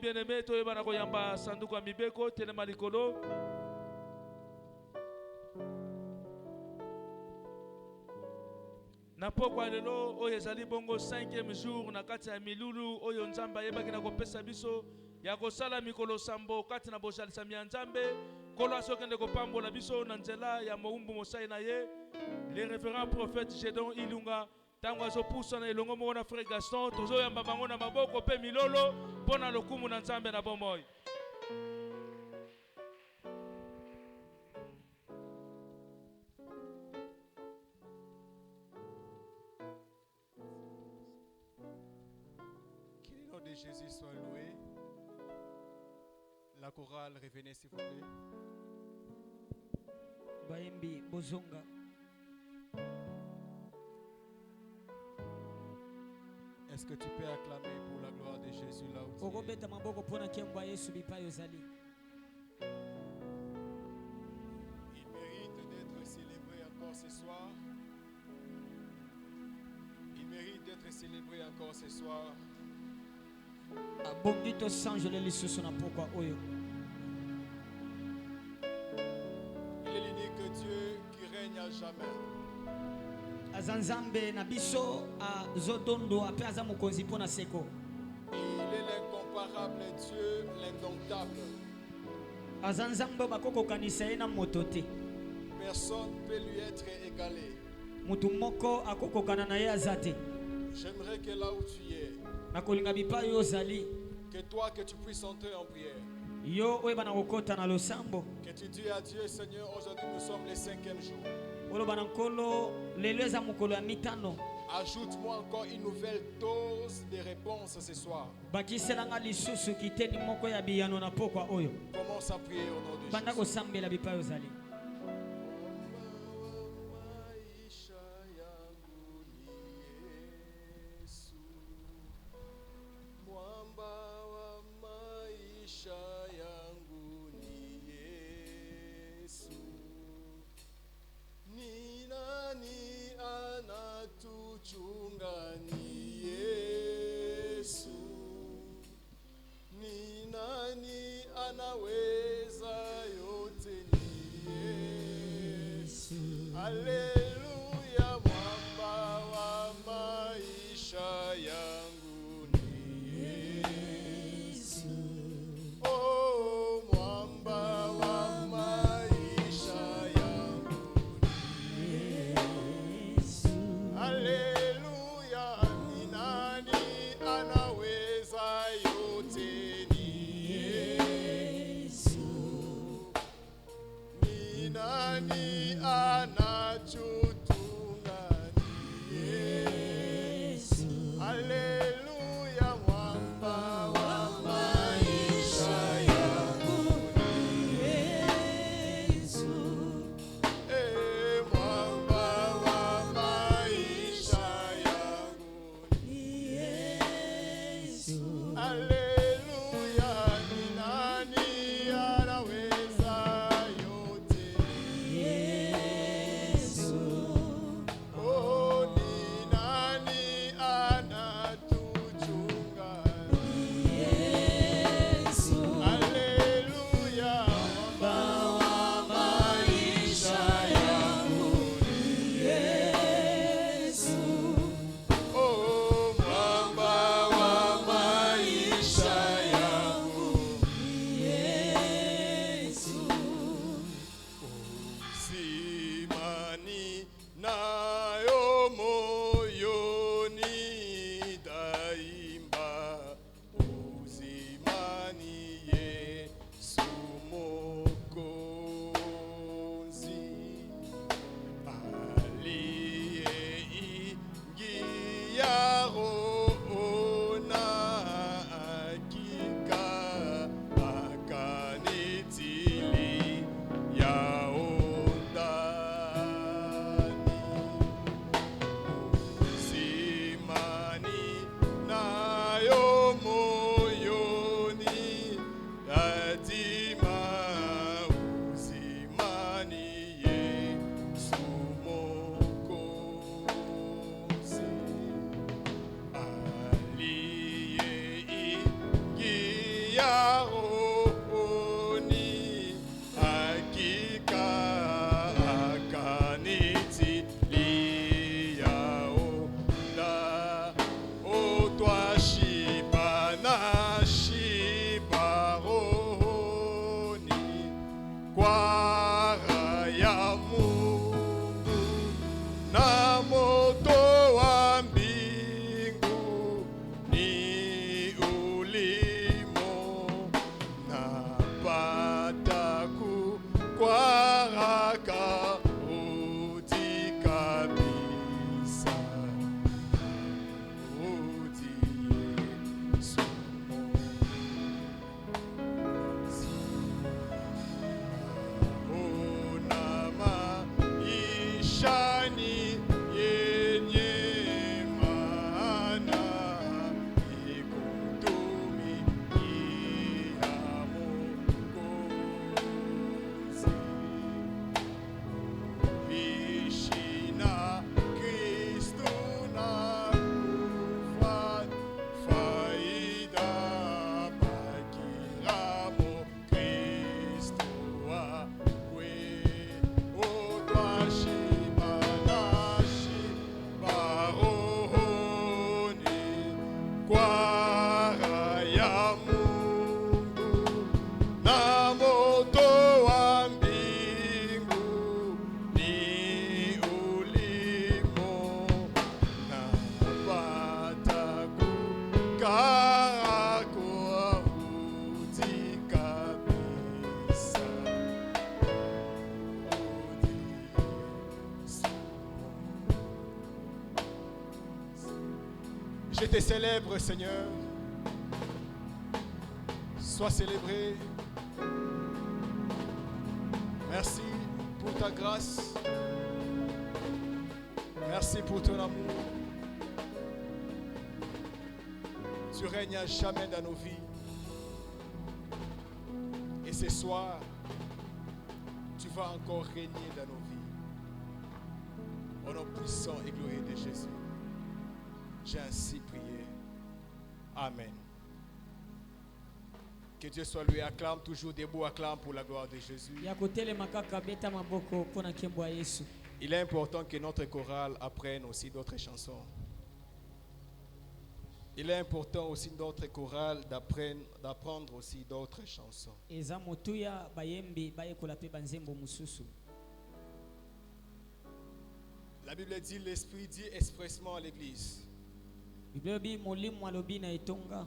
bien-aimé, toi bana koyamba sanduku mibeko telema likolo. Na pokwa lelo oyo ezali bongo 5e jour na kati ya milulu oyo Nzambe ayebaki na kopesa biso ya kosala mikolo sambo kati na bozalisami ya Nzambe kolo asokende kopambola biso na nzela ya mowumbu mosai na ye. Le révérend prophète Gédon Ilunga tango azopusa na elongo moko na frère Gaston tozoyamba bango na maboko pe milolo mpona lokumu na Nzambe na bomoi. Que le nom de Jésus soit loué. La chorale, revenez s'il vous plaît. Baimbi Bozonga. Est-ce que tu peux acclamer pour la gloire de Jésus là où tu es? Il mérite d'être célébré encore ce soir. Il mérite d'être célébré encore ce soir. Bongito sanjole lisusu na pokwa oyo. Il est l'unique Dieu qui règne à jamais. Azanzambe na biso azodondo ape aza mokonzi pona seko. Il est l'incomparable Dieu, l'indomptable. Azanzambe bakoko kanisa ye na moto te. Personne ne peut lui être égalé. Mutu moko akoko kana na ye azate. J'aimerais que là où tu es, nakolinga bipa yo zali, que toi que tu puisses entrer en prière. Yo oeba na kokota na losambo. Que tu dis à Dieu, Seigneur, aujourd'hui nous sommes le 5e jour. Ajoute-moi encore une nouvelle dose de réponse ce soir. Commence à prier au nom de Jésus. Chunga ni Yesu, ni nani anaweza yote ni Yesu. Haleluya, mwamba wa maisha yangu ni Yesu. Oh, mwamba wa maisha yangu ni Yesu. Haleluya. Nani anachotunga ni Yesu. Haleluya, mwamba wa maisha yangu ni Yesu. Mwamba wa maisha yangu ni Yesu. Haleluya, ni nani anaweza yote? ya rohoni, hakika akanitilia onda. O twashiba na shiba rohoni, kwa raha ya Mungu na moto wa mbingu ni ulimo, napata kwa haraka rudi kabisa, rudi Yesu. Ona maishani yenye maana, ikumtumikia Mwokozi. Ishi na Kristo na kufa faida, bakiramo Kristo wakwe. O twashiba na shiba rohoni, kwa raha ya Mungu na moto wa mbingu ni ulimo, napata kukaa kwa rudi kabisa, rudi Yesu. Je te célèbre, Seigneur. Sois célébré. Merci pour ta grâce. Merci pour ton amour. Tu règnes à jamais dans nos vies. Et ce soir, tu vas encore régner dans nos vies. Au nom puissant et glorieux de Jésus, j'ai ainsi prié. Amen. Que Dieu soit loué. Acclame toujours debout, acclame pour la gloire de Jésus. ya kotelema kaka beta maboko mpona nkembo ya Yesu. Il est important que notre chorale apprenne aussi d'autres chansons. Il est important aussi notre chorale d'apprendre aussi d'autres chansons. eza motuya bayembi bayekola mpe banzembo mosusu. La Bible dit, l'Esprit dit expressement à l'Église. Biblia bi molimo alobi na etonga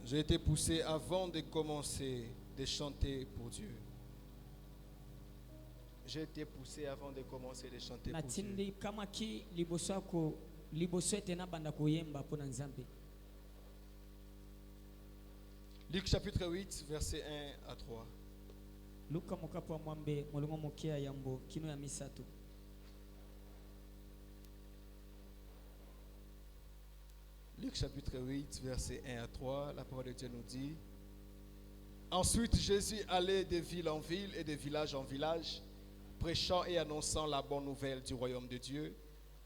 J'ai été poussé avant de commencer de chanter pour Dieu. J'ai été poussé avant de commencer de chanter pour Dieu. natindi kamaki liboso yako liboso ete nabanda koyemba mpona nzambe. Luc chapitre 8, versets 1 à 3. luka mokapo ya mwambe molongo moke ya yambo kino ya misato. Luc chapitre 8, versets 1 à 3, la parole de Dieu nous dit: Ensuite Jésus allait de ville en ville et de village en village, prêchant et annonçant la bonne nouvelle du royaume de Dieu.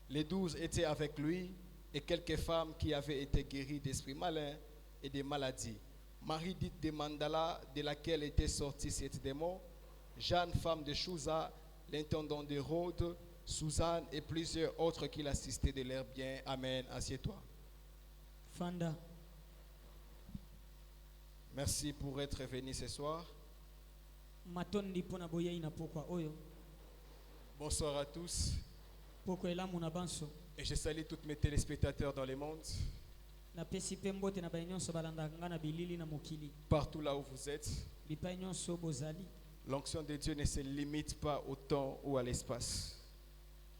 Les 12 étaient avec lui et quelques femmes qui avaient été guéries d'esprits malins et de maladies. Marie dite de Mandala, de laquelle était sorti cet démon, Jeanne, femme de Chouza, l'intendant de Rhodes, Suzanne et plusieurs autres qui l'assistaient de leurs biens. Amen. Assieds-toi. Fanda. Merci pour être venu ce soir. Matondi mpona boyei na pokwa oyo. Bonsoir à tous. Poko elamu na banso. Et je salue tous mes téléspectateurs dans le monde, Napesi mpe mbote na baye nyonso balandaka nga na bilili na mokili. partout là où vous êtes. Bipai nyonso bozali. L'onction de Dieu ne se limite pas au temps ou à l'espace.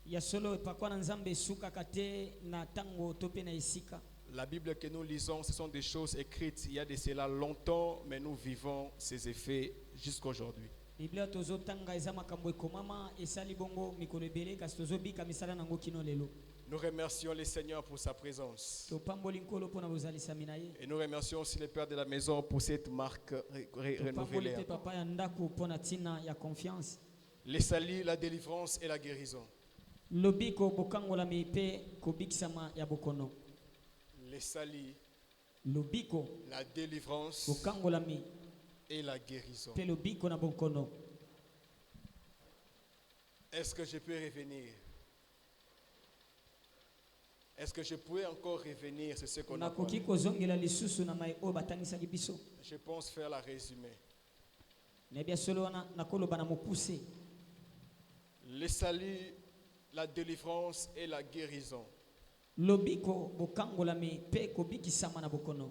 Ya solo epakwa na nzambe esukaka te na ntango to mpe na esika. La Bible que nous lisons, ce sont des choses écrites il y a de cela longtemps, mais nous vivons ces effets jusqu'aujourd'hui. Biblia tozotanga eza makambo ekomama esali bongo mikolo ebele kasi tozobika misala nango kino lelo. Nous remercions le Seigneur pour sa présence. Topamboli nkolo mpona bozalisami na ye. Et nous remercions aussi le Père de la maison pour cette marque Topamboli renouvelée. mpe papa ya ndako mpona ntina ya confiance. Les salis, la délivrance et la guérison. Lobiko bokangolami mpe kobikisama ya bokono. Les salis, lobiko la délivrance bokangolami et la guérison. pe lobiko na bonkono. Est-ce que je peux revenir? Est-ce que je pourrais encore revenir sur ce qu'on a nakoki parlé? kozongela lisusu na mai oyo batangisaki biso Je pense faire la résumé. nayebia solo wana nakoloba na mopuse. Le salut, la délivrance et la guérison. Lobiko bokangolami pe kobikisama na bokono.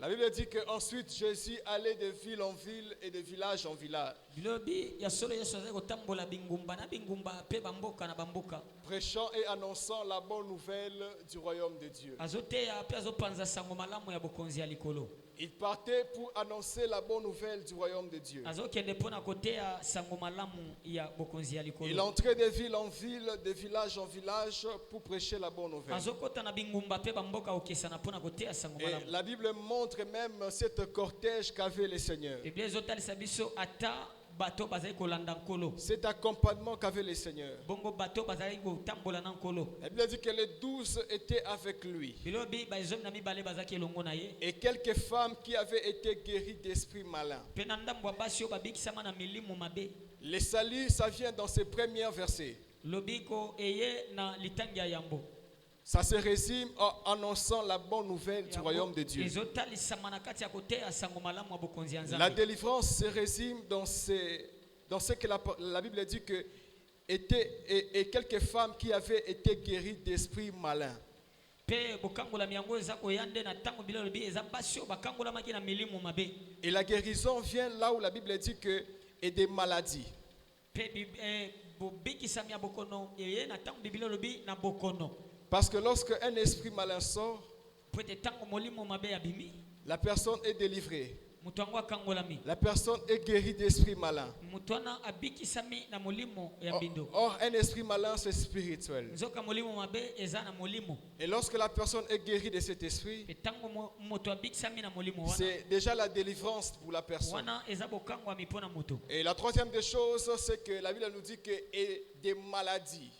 La Bible dit qu'ensuite Jésus allait de ville en ville et de village en village, bilobi ya solo yesu azali kotambola bingumba na bingumba pe bamboka na bamboka, prêchant et annonçant la bonne nouvelle du royaume de Dieu. azoteya pe azopanza sango malamu ya bokonzi ya likolo. Il partait pour annoncer la bonne nouvelle du royaume de Dieu. azokende mpo na koteya sango malamu ya bokonzi ya Il likolo. entrait de ville en ville, de village en village pour prêcher la bonne nouvelle. azokota na bingumba pe bamboka okesana mpo na koteya sango Et malamu. la Bible montre même cette cortège qu'avait le Seigneur. biblia ezotalisa biso ata bato bazali kolanda nkolo, Cet accompagnement qu'avait le Seigneur. bongo bato bazali kotambola na nkolo. La Bible dit que les 12 étaient avec lui. bilobi bazomi na mibale bazalaki elongo na ye, Et quelques femmes qui avaient été guéries d'esprits malins. mpe na ndambo ya basi oyo babikisama na milimo mabe. Le salut, ça vient dans ces premiers versets. lobiko eye na litangi ya yambo. Ça se résume en annonçant la bonne nouvelle du royaume de Dieu. ezotalisama na kati ya koteya sango malamu ya bokonzi ya La nzambe. délivrance se résume dans ce que la Bible dit que et quelques femmes qui avaient été guéries d'esprits malins. Pe bokangolami yango eza koya nde na ntango biloko lobi eza basi oyo bakangolamaki na milimo mabe. Et la guérison vient là où la Bible dit que et des maladies. Pe bobikisami ya bokono eye na ntango biblia lobi na bokono. Parce que lorsque un esprit malin sort, Po ete ntango molimo mabe ya bimi, la personne est délivrée. moto yango akangolami. La personne est guérie d'esprits malins. Moto wana abikisami na molimo ya bindo. Or, un esprit malin, c'est spirituel. Nzoka molimo mabe eza na molimo. Et lorsque la personne est guérie de cet esprit, Pe ntango moto abikisami na molimo wana, c'est déjà la délivrance pour la personne. wana eza bokangwami mpo na moto. Et la troisième des choses, c'est que la Bible nous dit que et des maladies.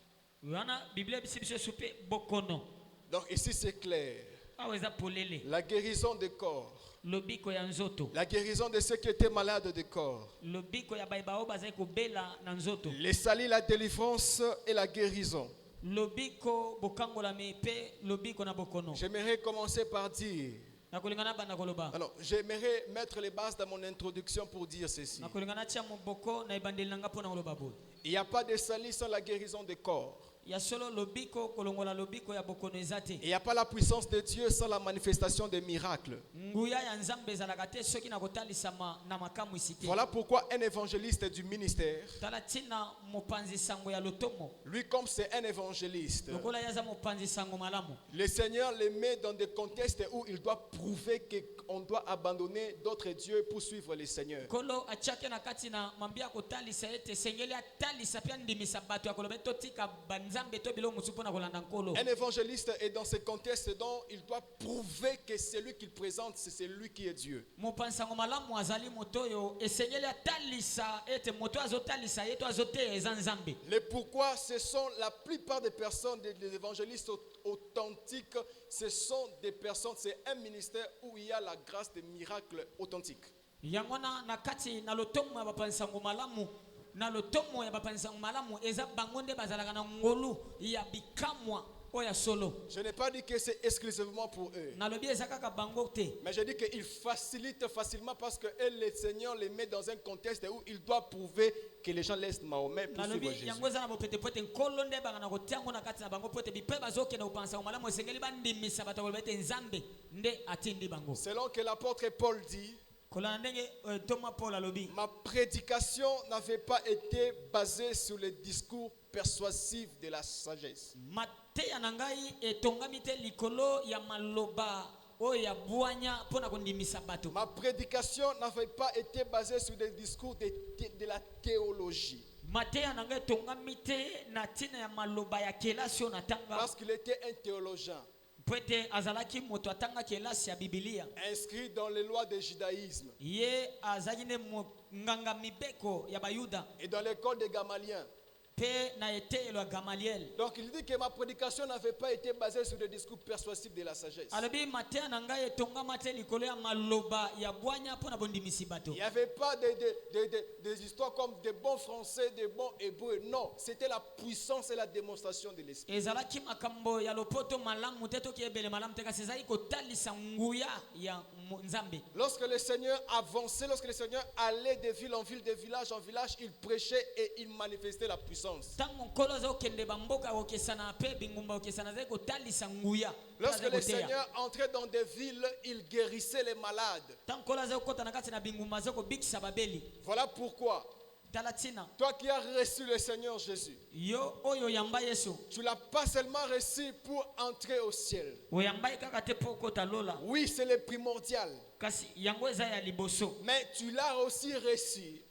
Wana biblia bisi biso supe bokono. Donc ici c'est clair. Awa eza polele. La guérison des corps. Lobiko ya nzoto. La guérison de ceux qui étaient malades de corps. Lobiko ya baiba oyo bazali kobela na nzoto. Le salut, la délivrance et la guérison. Lobiko bokangolami pe lobiko na bokono. J'aimerais commencer par dire. Nakolingana banda koloba. Alors, j'aimerais mettre les bases dans mon introduction pour dire ceci. Nakolingana tia moboko na ebandeli nanga pona koloba boye. Il n'y a pas de salut sans la guérison des corps. Ya solo lobiko kolongola lobiko ya bokono ezate. Il n'y a pas la puissance de Dieu sans la manifestation des miracles. Nguya ya nzambe ezalaka te soki na kotalisama na makamu isite. Voilà pourquoi un évangéliste du ministère, Tala tina mopanzi sango ya lotomo. lui comme c'est un évangéliste, Lokola yaza mopanzi sango malamu. le Seigneur le met dans des contextes où il doit prouver qu'on doit abandonner d'autres dieux pour suivre le Seigneur. Kolo achake na kati na mambia kotalisa ete sengeli atalisa pia ndimisa bato ya kolobe totika banzambe to bilo musupo na kolanda nkolo. Un évangéliste est dans ce contexte dont il doit prouver que celui qu'il présente, c'est celui qui est Dieu. Mopanzi sango malamu azali motoyo esengeli atalisa ete moto azotalisa yeto azote eza nzambe. Le pourquoi, ce sont la plupart des personnes, des évangélistes authentiques, ce sont des personnes, c'est un ministère où il y a la grâce des miracles authentiques. Yangona na kati na lotomo ya bapanzi sango malamu. Na lotomo ya bapanzi sango malamu eza bangonde bazalaka na ngolu ya bikamwa oya solo. Je n'ai pas dit que c'est exclusivement pour eux. Na lobi eza kaka bango te. Mais je dis qu'il facilite facilement parce que le Seigneur les met dans un contexte où il doit prouver que les gens laissent Mahomet pour Na suivre lobi Jésus. yango eza na bopete pote nkolo nde banga na kotiango na kati na bango pote bipe bazoke na upanzi sango malamu esengeli bandimisa bato kolobete nzambe nde atindi bango. Selon que l'apôtre Paul dit, Kolana ndenge Thomas Paul alobi. ma prédication n'avait pas été basée sur les discours persuasifs de la sagesse. Mateya na ngai etongami te likolo ya maloba oyo ya bwanya mpona kondimisa bato. Ma prédication n'avait pas été basée sur des discours de la théologie. Mateya na ngai etongami te na ntina ya maloba ya kelasi oyo natanga. Parce qu'il était un théologien, Po ete azalaki moto atanga kelasi ya bibilia. inscrit dans les lois du judaïsme Ye azalaki nde nganga mibeko ya bayuda. et dans l'école de Gamaliel. pe na etelo ya Gamaliel. Donc il dit que ma prédication n'avait pas été basée sur des discours persuasifs de la sagesse. Alobi matea na ngai etongama te likolo ya maloba ya bwanya mpo na bondimisi bato. Il n'y avait pas des histoires comme des bons français, des bons hébreux. Non, c'était la puissance et la démonstration de l'esprit. Ezalaki makambo ya lopoto malamu te toki ebele malamu te kasi ezali kotalisa nguya ya Nzambe. Lorsque le Seigneur avançait, lorsque le Seigneur allait de ville en ville, de village en village, il prêchait et il manifestait la puissance. Lorsque le Seigneur entrait dans des villes, il guérissait les malades. Voilà pourquoi, toi qui as reçu le Seigneur Jésus, tu ne l'as pas seulement reçu pour entrer au ciel. Oui, c'est le primordial. Mais tu l'as aussi reçu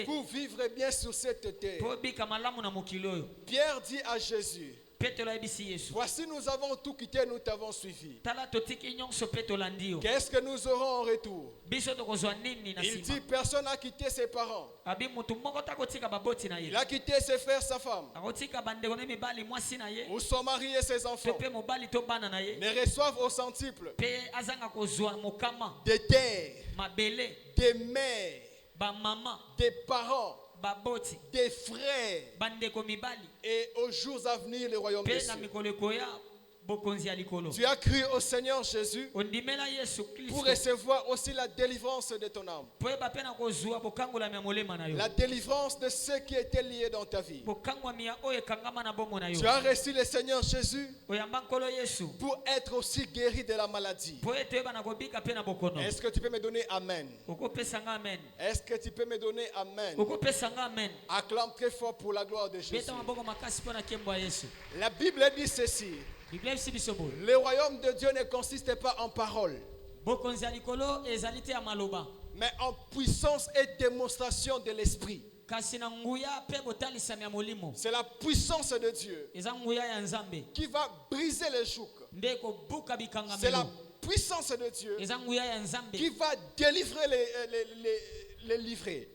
pour vivre bien sur cette terre. Pierre dit à Jésus, voici, nous avons tout quitté, nous t'avons suivi. Qu'est-ce que nous aurons en retour? Il dit, personne n'a quitté ses parents. Il a quitté ses frères, sa femme, ou son mari et ses enfants. Mais reçoivent au centuple des terres, des mères, des parents, des frères, et aux jours à venir le royaume des cieux. Tu as cru au Seigneur Jésus pour recevoir aussi la délivrance de ton âme. La délivrance de ceux qui étaient liés dans ta vie. Tu as reçu le Seigneur Jésus pour être aussi guéri de la maladie. Est-ce que tu peux me donner Amen? Est-ce que tu peux me donner Amen? Acclame très fort pour la gloire de Jésus. La Bible dit ceci. Le royaume de Dieu ne consiste pas en paroles, mais en puissance et démonstration de l'esprit. C'est la puissance de Dieu qui va briser les jougs. C'est la puissance de Dieu qui va délivrer les livrés.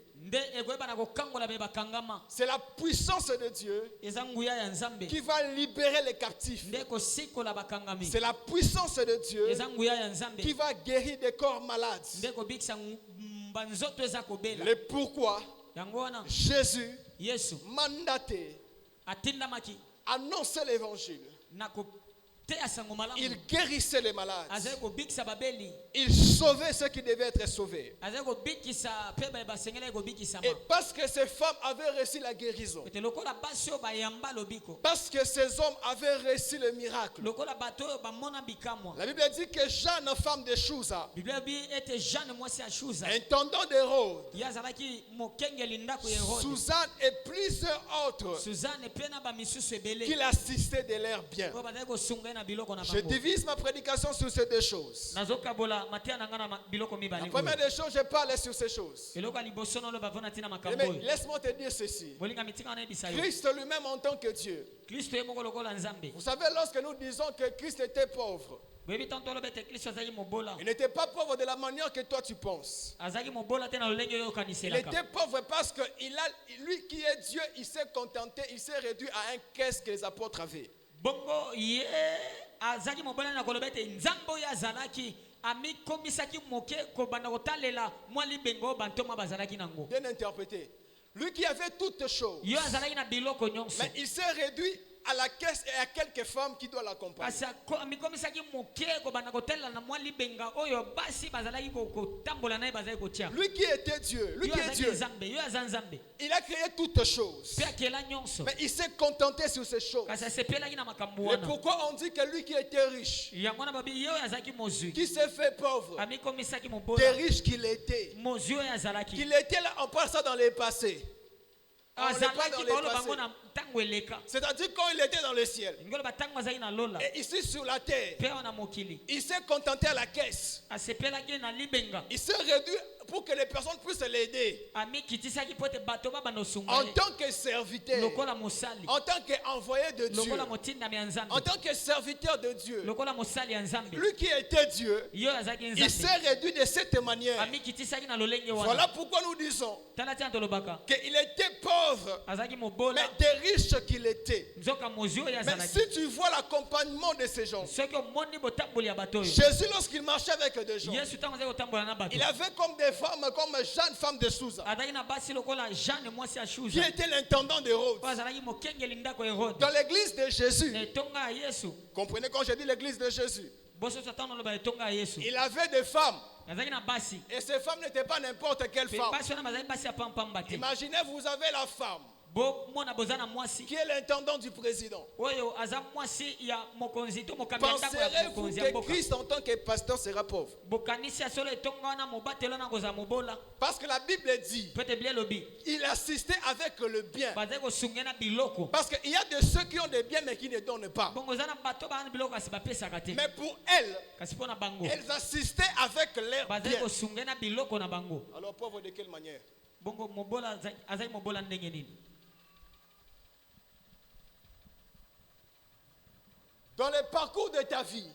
C'est la puissance de Dieu qui va libérer les captifs. C'est la puissance de Dieu qui va guérir des corps malades. Le pourquoi Jésus mandaté annonçait l'évangile. Il guérissait les malades. Il sauvait ceux qui devaient être sauvés. Et parce que ces femmes avaient reçu la guérison, parce que ces hommes avaient reçu le miracle, la Bible dit que Jeanne, femme de Chouza, intendant d'Hérode, Suzanne et plusieurs autres qui l'assistaient de l'air bien. Je divise ma prédication sur ces deux choses. La première des choses, je parle sur ces choses. Mais laisse-moi te dire ceci. Christ lui-même en tant que Dieu. Vous savez, lorsque nous disons que Christ était pauvre, il n'était pas pauvre de la manière que toi tu penses. Il était pauvre parce que lui qui est Dieu, il s'est contenté, il s'est réduit à un caisse que les apôtres avaient. Bien interprété. Lui qui avait toutes choses, mais il s'est réduit à la caisse et à quelques femmes qui doivent l'accompagner. Lui qui était Dieu, lui qui est Dieu, il a créé toutes choses, mais il s'est contenté sur ces choses. Et pourquoi on dit que lui qui était riche, qui s'est fait pauvre, des riches qu'il était là, on parle ça dans les passés. C'est-à-dire quand il était dans le ciel et ici sur la terre, il s'est contenté à la caisse. Il s'est réduit pour que les personnes puissent l'aider. amikitisaki mpo ete bato babanda osunga En ye tant que serviteur, lokola mosali en tant qu'envoyé de Dieu, lokola motindami ya nzambe en tant que serviteur de Dieu, lokola mosali ya nzambe lui qui était Dieu, yo azalaki il s'est nzambe réduit de cette manière. amikitisaki na lolenge Voilà wana pourquoi nous disons tala tina tolobaka qu'il était pauvre, azalaki mais mobola des riches qu'il était. nzoka mozwi oyo Mais azalaki si tu vois l'accompagnement de ces gens, soki omoni botamboli ya bato oyo Jésus, lorsqu'il marchait avec des gens, yesu ntango azalaki kotambola na bato il avait comme des femmes, comme Jeanne, femme de Souza, azalaki na basi lokola jeanne mwasi ya qui shuza était l'intendant de Rhodes. oyo azalaki mokengeli ndako herode Dans l'église de Jésus, na etonga ya yesu comprenez quand je dis l'église de Jésus, bososo ntango noloba etonga ya yesu il avait des femmes. azalaki na basi Et ces femmes n'étaient pas n'importe quelle mpe femme. basi wana bazalaki basi ya pampamba te Imaginez, vous avez la femme bomona boza na mwasi qui est l'intendant du président. oyo aza mwasi ya mokonzi to mokambi ya ndako ya Penserez-vous mokonzi ya que mboka Christ en tant que pasteur sera pauvre? bokanisi ya solo etonga wana mobatelo na kozala mobola Parce que la Bible dit, mpo ete bile elobi il assistait avec le bien. bazali kosunga na biloko Parce qu'il y a de ceux qui ont des biens mais qui ne donnent pas. bongo eza na bato baa na biloko kasi bapesaka te Mais pour elles, kasi mpo na bango elles assistaient avec leurs bazali biens. kosunga na biloko na bango Alors pauvre de quelle manière? bongo mobola azali mobola ndenge nini Dans le parcours de ta vie,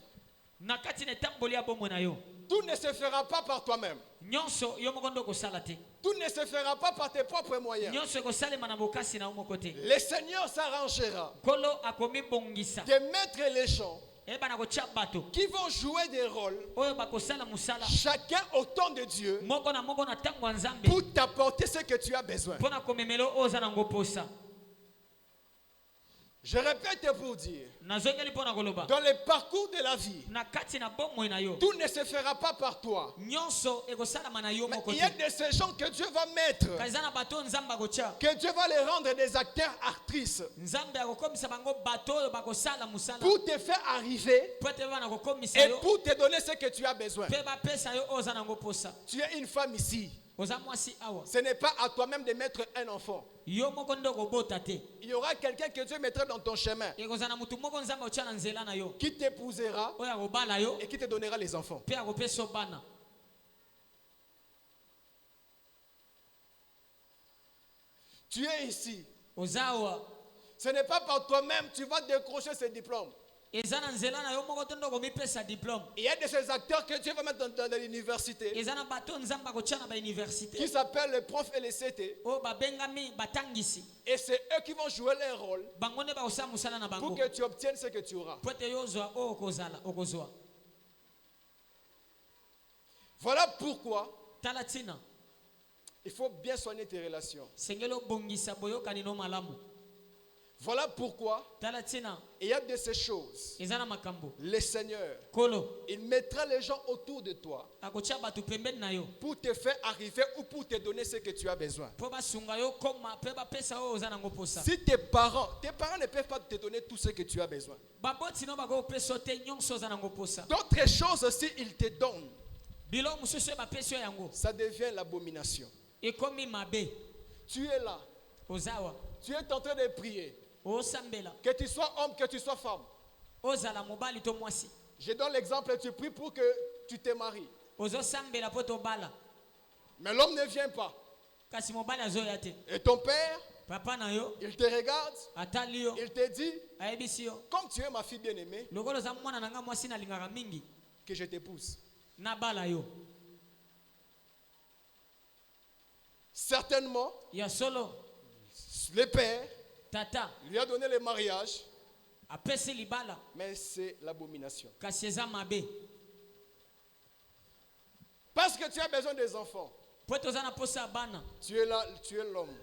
na kati na etamboli ya bomoi na yo tout ne se fera pas par toi-même. nyonso yo moko nde okosala te Tout ne se fera pas par tes propres moyens. nyonso ekosalema na bokasi na yo moko te Le Seigneur s'arrangera nkolo akomibongisa de mettre les gens eyeba na kotia bato qui vont jouer des rôles, oyo bakosala mosala chacun au temps de Dieu, moko na ntango ya nzambe pour t'apporter ce que tu as besoin. mpo na komemela oyo oza nango posa Je répète pour dire, nazongeli mpo na koloba dans le parcours de la vie, na kati na bomoi na yo tout ne se fera pas par toi. nyonso ekosalama na yo Mais moko il y te a de ces gens que Dieu va mettre, kasi eza na bato oyo nzambe akotia que Dieu va les rendre des acteurs, actrices, nzambe akokomisa bango bato oyo bakosala mosala pour te faire arriver mpo ete bana kokomisa et yo pour te donner ce que tu as besoin. mpe bapesa yo oyo oza nango posa Tu es une femme ici. oza mwasi awa Ce n'est pas à toi-même de mettre un enfant. yo moko nde okobota te Il y aura quelqu'un que Dieu mettra dans ton chemin ekozala na motu moko nzambe akotia na nzela na yo qui t'épousera oyo akobala yo et qui te donnera les enfants. mpe akopesa yo bana Tu es ici. oza awa Ce n'est pas par toi-même tu vas décrocher ce diplôme. eza na nzela na yo moko te nde okomipesa diplôme Il y a de ces acteurs que Dieu va mettre dans l'université eza na bato oyo nzambe akotia na qui bauniversité s'appellent les profs et les CT. oyo babengami batangisi Et c'est eux qui vont jouer leur rôle bango nde bakosala mosala na pour bango que tu obtiennes ce que tu auras. mpo ete yo ozwa oyo okozwa Voilà pourquoi tala ntina il faut bien soigner tes relations. sengeli obongisa boyokani no malamu Voilà pourquoi tala ntina il y a de ces choses. eza na makambo Le Seigneur, kolo il mettra les gens autour de toi akotia bato pembeni na yo pour te faire arriver ou pour te donner ce que tu as besoin. mpo basunga yo koma mpe bapesa oyo oza nango posa Si tes parents ne peuvent pas te donner tout ce que tu as besoin. baboti no bakopesa yo te nyonso oza nango posa D'autres choses aussi, ils te donnent. biloko mosusu oyo bapesi yo yango Ça devient l'abomination. ekomi mabe Tu es là, oza awa tu es en train de prier. osambela Que tu sois homme, que tu sois femme. ozala mobali to mwasi Je donne l'exemple, tu pries pour que tu te maries. ozosambela mpo tobala Mais l'homme ne vient pas. kasi mobali azoya te Et ton père, papa na yo il te regarde, atali yo il te dit, ayebisi yo comme tu es ma fille bien-aimée, lokola oza mwana na nga mwasi nalingaka mingi que je t'épouse. nabala yo Certainement, ya solo le père tata lui a donné le mariage, apesi libala mais c'est l'abomination. kasi eza mabe Parce que tu as besoin des enfants. mpo ete oza na posa ya bana Tu es là, tu es l'homme.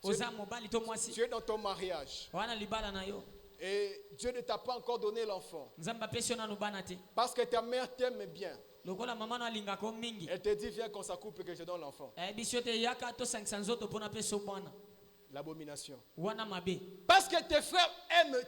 oza mobali to mwasi Tu es dans ton mariage. wana libala na yo Et Dieu ne t'a pas encore donné l'enfant. nzambe apesi yo nanu bana te Parce que ta mère t'aime bien. lokola mama no alingaka yo mingi Elle te dit, viens qu'on s'accouple que je te donne l'enfant. ayebisi yo te yaka tosangisa nzoto mpo napesa yo bwana L'abomination. wana mabe Parce que tes frères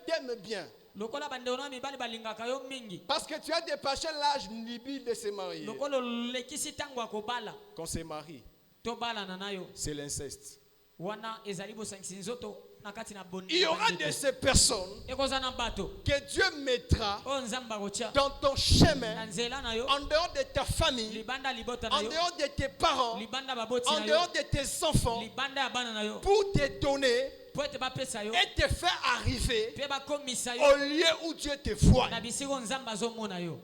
t'aiment bien. lokola bandeko na mibali balingaka yo mingi Parce que tu as dépassé l'âge limite de se marier. lokola olekisi ntango ya kobala Qu'on se marie, tobalana na yo c'est l'inceste. wana ezali bosangisi nzoto na kati na Il y aura de ces personnes ekozana bato que Dieu mettra o nzamba kocha dans ton na chemin, nzela na yo en dehors de ta famille, libanda libota na en yo dehors de tes parents, libanda baboti en na yo dehors de tes enfants, libanda ya bana na yo pour te donner po ete bapesa yo et te faire arriver mpe bakomisa yo au lieu où Dieu te voit. na bisiko nzambe azomona yo.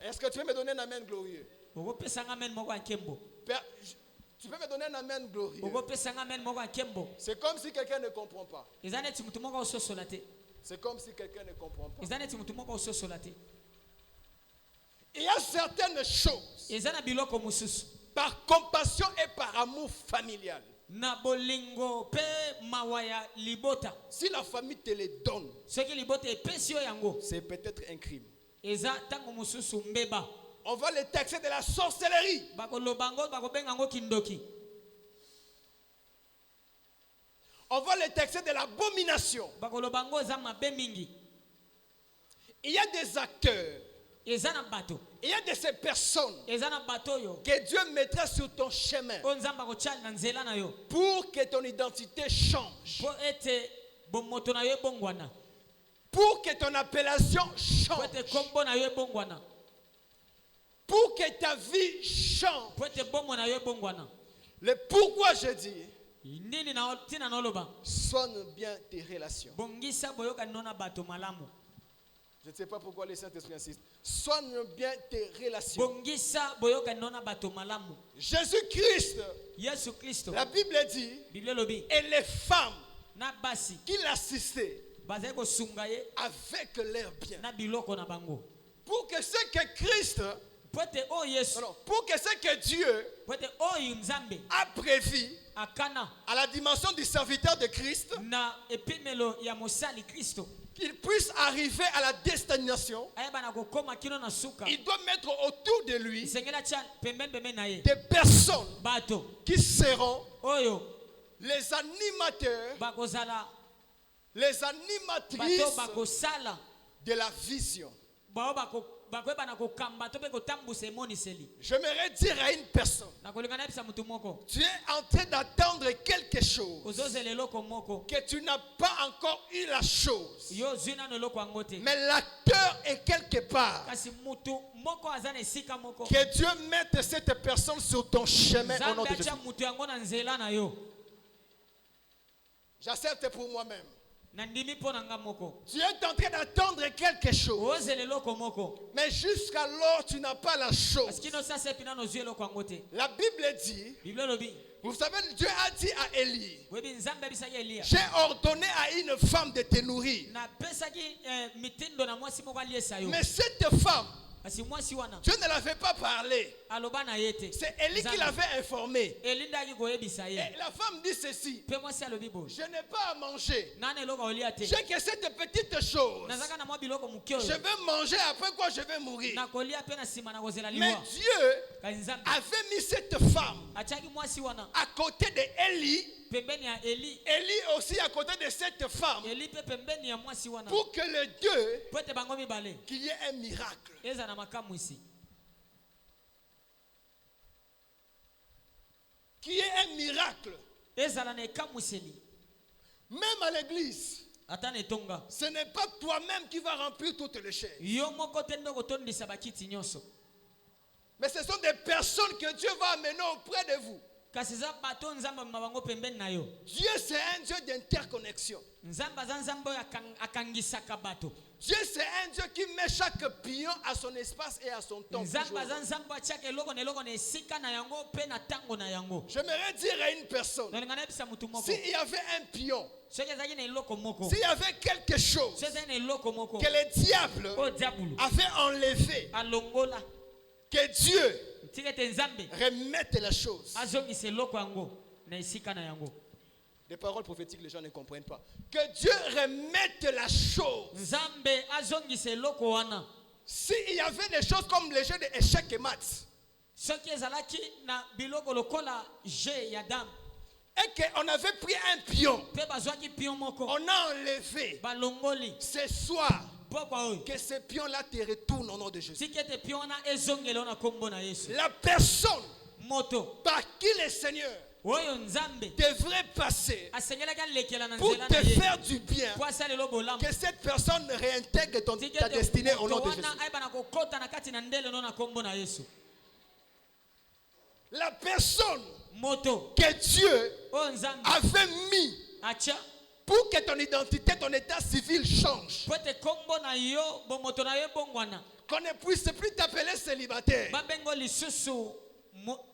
Est-ce que tu peux me donner un amen glorieux? okopesanga amen moko ya nkembo Père, tu peux me donner un amen glorieux? okopesanga amen moko ya nkembo. C'est comme si quelqu'un ne comprend pas. eza neti mutu moko ososola te C'est comme si quelqu'un ne comprend pas. eza neti mutu moko ososola te. Il y a certaines choses, eza na biloko mosusu par compassion et par amour familial. na bolingo mpe mawa ya libota Si la famille te les donne, soki libota epesi yo yango c'est peut-être un crime. eza ntango mosusu mbeba On va les taxer de la sorcellerie. bakoloba yango bakobenga yango kindoki. On va les taxer de l'abomination. bakoloba yango eza mabe mingi. Il y a des acteurs, eza na bato il y a de ces personnes eza na bato oyo que Dieu mettra sur ton chemin oyo nzambe akotyali na nzela na yo pour que ton identité change, mpo ete bomoto na yo ebongwana, pour que ton appellation mpo change, ete kombo na yo ebongwana, pour que ta vie change. mpo ete bombo na yo ebongwana. Le pourquoi je dis, nini na ntina na oloba soigne bien tes relations. bongisa boyokani no na bato malamu. Je ne sais pas pourquoi le Saint-Esprit insiste. Soigne bien tes relations. bongisa boyokani no na bato malamu. Jésus-Christ, yesu kristo la Bible dit, biblia elobi et les femmes na basi qui l'assistaient bazali kosunga ye avec leur bien. na biloko na bango Pour que ce que Christ, mpo ete oyo yesu pour que ce que Dieu mpo ete oyo nzambe a prévu akana à la dimension du serviteur de Christ, na epimelo ya mosali kristo qu'il puisse arriver à la destination, ayeba na kokoma kino na suka il doit mettre autour de lui isengeli atya pembeni na ye des personnes bato qui seront oyo les animateurs, bakozala les bato animatrices bakosala de la vision. bao bakoyeba na kokamba to mpe kotambusa emoniseli. J'aimerais dire à une personne, nakolinga nayebisa mutu moko tu es en train d'attendre quelque chose ozozela eloko moko que tu n'as pas encore eu la chose. yo ozwi nano eloko yango te, Mais l'acteur est quelque part. kasi mutu moko aza na esika moko. Que Dieu mette cette personne sur ton chemin au nom nzambe de Jésus. atya mutu yango na nzela na yo. J'accepte pour moi-même. nandimi mpo na nga moko Tu es en train d'attendre quelque chose. ozela eloko moko Mais jusqu'alors, tu n'as pas la kasi chose. kino sasa epi nano ozwi eloko yango te. La Bible dit, biblia elobi vous savez, Dieu a dit à Élie, oyebi nzambe abisaki eliya j'ai ordonné à une femme de te nourrir. napesaki mitindo na mwasi moko aliesa yo, Mais cette femme, kasi mwasi wana Dieu ne l'avait pas parlé. aloba na ye te. C'est Élie qui l'avait informé. eli ndaki koyebisa Et ye la femme dit ceci, mpe mwasi alobi boye je n'ai pas à manger. nana eloko olia te, J'ai que cette petite chose. nazaka na mwa biloko moke Je oyo vais manger, après quoi je vais mourir. nakolia mpe na nsima na kozela Mais liwa. Dieu kasi nzambe avait mis cette femme atiaki mwasi wana à côté de Élie, pembeni ya eli, Élie aussi à côté de cette femme, eli mpe pembeni ya mwasi wana pour que les deux, mpo ete bango mibale qu'il y ait un miracle. eza na makamwisi, Qu'il y ait un miracle. ezala na ekamwiseli. Même à l'église, ata na etonga ce n'est pas toi-même qui va remplir toutes les chaises. yo moko te nde kotondisa bakiti nyonso, Mais ce sont des personnes que Dieu va amener auprès de vous. kasi eza bato nzambe amema bango pembeni na yo. Dieu, c'est un Dieu d'interconnexion. nzambe aza nzambe oyo akangisaka bato. Dieu, c'est un Dieu qui met chaque pion à son espace et à son temps. nzambe aza nzambe atiaka eloko na eloko na esika na yango mpe na ntango na yango. J'aimerais dire à une personne, nalinga nayebisa mutu moko s'il y avait un pion, soki ezalaki na eloko moko, s'il y avait quelque chose soki ezalaki na eloko moko que le diable oyo diabulu avait enlevé, alongola, que Dieu tika ete nzambe remette la chose. azongisa eloko yango na esika na yango. Des paroles prophétiques, les gens ne comprennent pas. Que Dieu remette la chose. nzambe azongisa eloko wana. S'il y avait des choses comme les jeux d'échecs et maths, soki ezalaki na biloko lokola je ya dame et qu'on avait pris un pion, mpe bazwaki pion moko on a enlevé balongoli ce soir, pokwa oyo, que ce pion-là te retourne au nom de Jésus. tika ete pion wana ezongela na kombo na yesu. La personne moto par qui le Seigneur oyo nzambe devrait passer asengelaki alekela na pour nzela te na ye faire du bien, po asalelo bolamu que cette personne réintègre ta destinée au nom de Jésus. ayeba na kokota na kati na ndele no na kombo na Yesu. La personne Moto que Dieu oyo nzambe avait mis acha pour que ton identité, ton état civil change. po ete kombo na yo bomoto na yo ebongwana Qu'on ne puisse plus t'appeler célibataire. babengo lisusu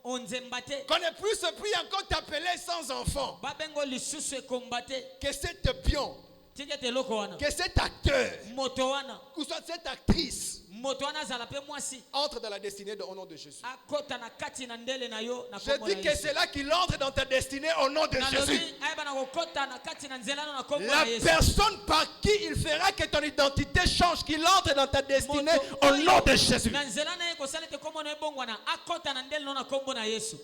onzemba te Qu'on ne puisse plus encore t'appeler sans enfant. babengo lisusu ekomba te Que cet pion, tika ete eloko wana que cet acteur, moto wana que soit cette actrice, moto wana azala mpe mwasi entre dans la destinée au nom de Jésus. akota na kati na ndele na yo na Je kombo dis na que Yesu. c'est là qu'il entre dans ta destinée au nom de Nalobi, Jésus. ayeba na kokota na kati na nzela no na kombo La na Yesu. personne par qui il fera que ton identité change, qu'il entre dans ta destinée au nom de Jésus. na nzela na ye kosala ete kombo na ye ebongwana akota na ndele no na kombo na Yesu.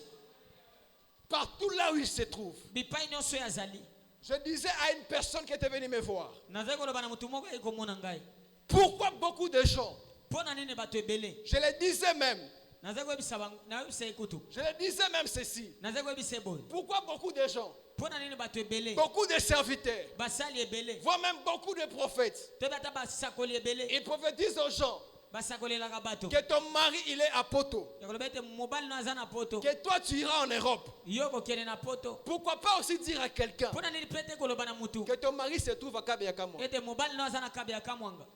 Partout là où il se trouve. bipai nyonso oyo azali Je disais à une personne qui était venue me voir, nazali koloba na motu moko ayi komona ngai pourquoi beaucoup de gens, mpo na nini bato ebele je le disais même, nazali koyebisa nayebisa ye kutu je le disais même ceci, nazali koyebisa ye boye pourquoi beaucoup de gens, mpo na nini bato ebele beaucoup de serviteurs, basali ebele voire même beaucoup de prophètes, to bata basakoli ebele ils prophétisent aux gens basakolelaka bato que ton mari il est à Poto, ya koloba ete mobali no aza na poto que toi tu iras en Europe. yo kokende na poto Pourquoi pas aussi dire à quelqu'un mpo na nini mpe te koloba na mutu que ton mari se trouve à Kabeyakamwa? ete mobali no aza na kabe ya kamwanga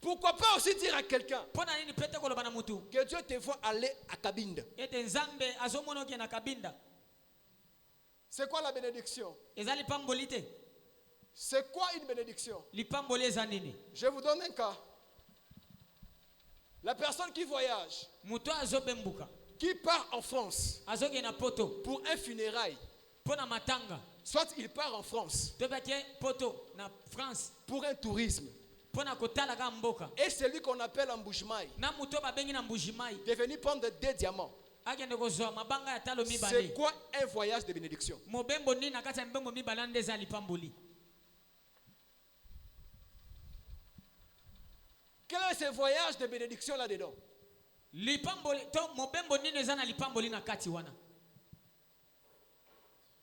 Pourquoi pas aussi dire à quelqu'un mpo na nini mpe te koloba na mutu que Dieu te voit aller à Kabinda? ete nzambe azomona okende na kabinda C'est quoi la bénédiction? eza lipamboli te C'est quoi une bénédiction? lipamboli eza nini Je vous donne un cas. La personne qui voyage, moto azobembuka qui part en France azokende na poto pour un funérail, mpo na matanga soit il part en France to bake poto na France pour un tourisme, mpo na kotalaka mboka et celui qu'on appelle en Mbujimaï, na moto babengi na mbujimai de venir prendre 2 diamants. akende kozwa mabanga ya talo C'est mibale quoi un voyage de bénédiction? mobembo nini na kati ya mibembo mibale nde eza lipamboli Quel est ce voyage de bénédiction là-dedans? lipamboli to mobembo nini eza na lipamboli na kati wana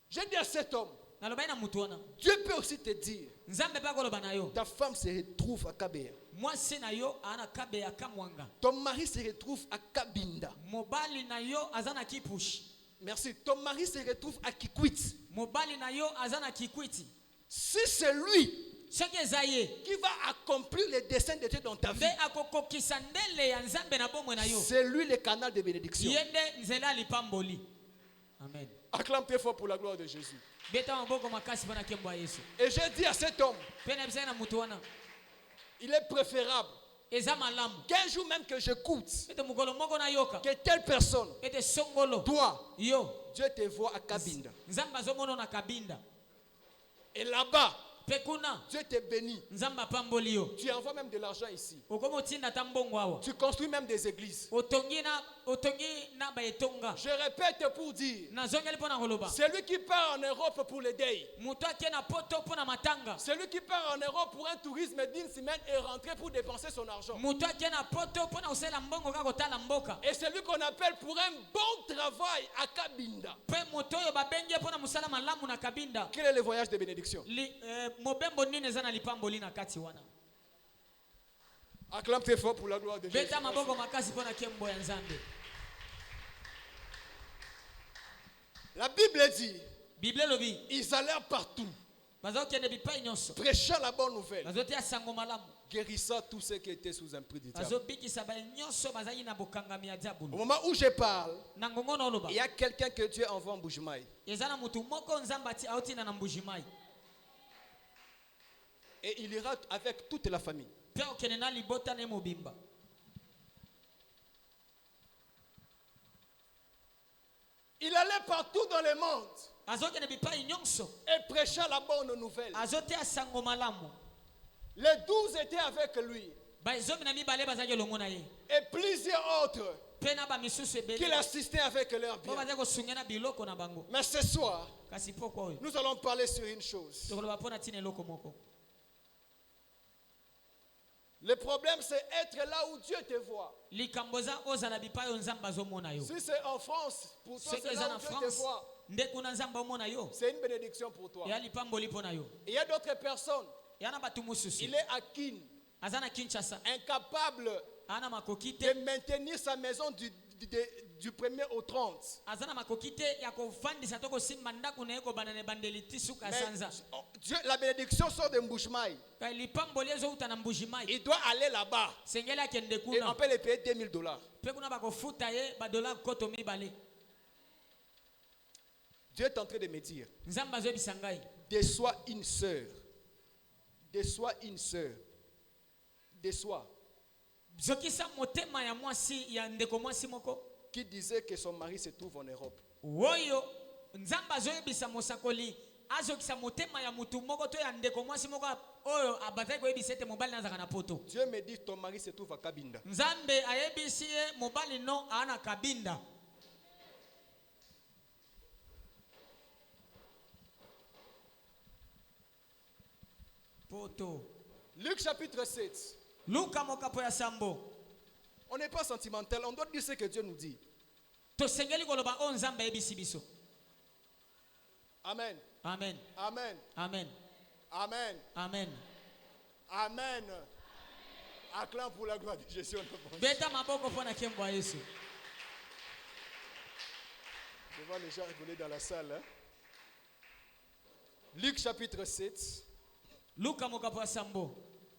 J'ai dit à cet homme, nalobai na mutu wana Dieu peut aussi te dire, nzambe mpe akoloba na yo ta femme se retrouve à Kabeya, mwasi na yo aza na kabe ya kamwanga ton mari se retrouve à Kabinda. mobali na yo aza na kipushi Merci. Ton mari se retrouve à Kikwit. mobali na yo aza na kikwiti Si c'est lui soki eza ye qui va accomplir les desseins de Dieu dans ta vie, mpe akokokisa ndele ya nzambe na bomoi na yo c'est lui le canal de bénédiction. ye nde nzela ya lipamboli amen Acclame très fort pour la gloire de Jésus. beta maboko makasi mpo na nkembo ya yesu Et j'ai dit à cet homme, mpe nayebisaki na mutu wana il est préférable eza malamu qu'un jour même que j'écoute ete mokolo moko nayoka que telle personne, ete songolo toi, yo Dieu te voit à Kabinda. nzambe azomona na kabinda Et là-bas, mpe kuna Dieu te bénit. nzambe apamboli yo Tu envoies même de l'argent ici. okomi otinda ata mbongo awa Tu construis même des églises. otongi na baetonga Je répète pour dire, nazongeli mpo na koloba celui qui part en Europe pour les deuils, moto akie na poto mpo na matanga celui qui part en Europe pour un tourisme d'une semaine est rentré pour dépenser son argent. moto akie na poto mpo na kosalela mbongo kaka kotala mboka Et celui qu'on appelle pour un bon travail à Kabinda. mpe moto oyo babengi ye mpo na mosala malamu na kabinda Quel est le voyage de bénédiction? mobembo nini eza na lipamboli na kati wana Acclame très fort pour la gloire de Jésus. beta maboko makasi mpo na nkembo ya nzambe La Bible dit, bible elobi ils allèrent partout, bazokende bipai nyonso prêchant la bonne nouvelle, bazotia sango malamu guérissant tous ceux qui étaient sous un prix du diable. bazobikisa baye nyonso bazali na bokangami ya Au diabolo moment où je parle, na ngongo na oloba il y a quelqu'un que Dieu envoie en Mbujimaï. eza na motu moko nzambe aotina na mbujimai Et il ira avec toute la famille. mpe okende na libota na ye mobimba Il allait partout dans le monde azokende bipai nyonso et prêchant la bonne nouvelle. azotia sango malamu Les 12 étaient avec lui bazomi na mibale bazalaki elongo na ye et plusieurs autres mpe na bamisusu qui ebele l'assistaient avec leur mpo bien. bazali kosunga na biloko na bango Mais ce soir, kasi pokwa oyo nous allons parler sur une chose. tokoloba mpo na ntina eloko moko Le problème, c'est être là où Dieu te voit. likambo eza ozala bipai nzambe azomona yo Si c'est en France, pour toi, soki c'est eza là na où Dieu te france voit. nde kuna nzambe omona yo C'est une bénédiction pour toi. eya lipamboli mpo na yo Il y a d'autres personnes. eya na bato mosusu Il est à Kin, aza na kinshasa incapable aza na makoki de te maintenir sa maison du 1er au 30. aza na makoki te ya kofandisa to kosimba ndako na ye kobanda na ebandeli ti suka Mais sanza Dieu, la bénédiction sort de Mbouchmaï. kai lipamboli ezouta na mbujimai Il doit aller là-bas. sengeli akende Et kuna on peut les payer $2000. mpe kuna bakofuta ye badola koto mibale Dieu est en train de me dire, nzambe azoyebisa ngai déçois une sœur. Déçois une sœur. Déçois. zokisa motema ya mwasi ya ndeko mwasi moko Qui disait que son mari se trouve en Europe. oyo nzambe azoyebisa mosakoli azokisa motema ya mutu moko to ya ndeko mwasi moko oyo abazali koyebisa ete mobali nazaka na poto Dieu me dit, ton mari se trouve à Kabinda. nzambe ayebisi ye mobali no aa na kabinda poto Luc chapitre 7. luka mokapo ya sambo On n'est pas sentimental, on doit dire ce que Dieu nous dit. tosengeli koloba oyo nzambe ayebisi biso Amen. amen Amen. amen Amen. amen Amen. Acclame pour la gloire de Jésus. beta maboko mpo na nkembo ya yesu Devant les gens rigoler dans la salle. Hein? Luc chapitre 7, luka mokapo ya sambo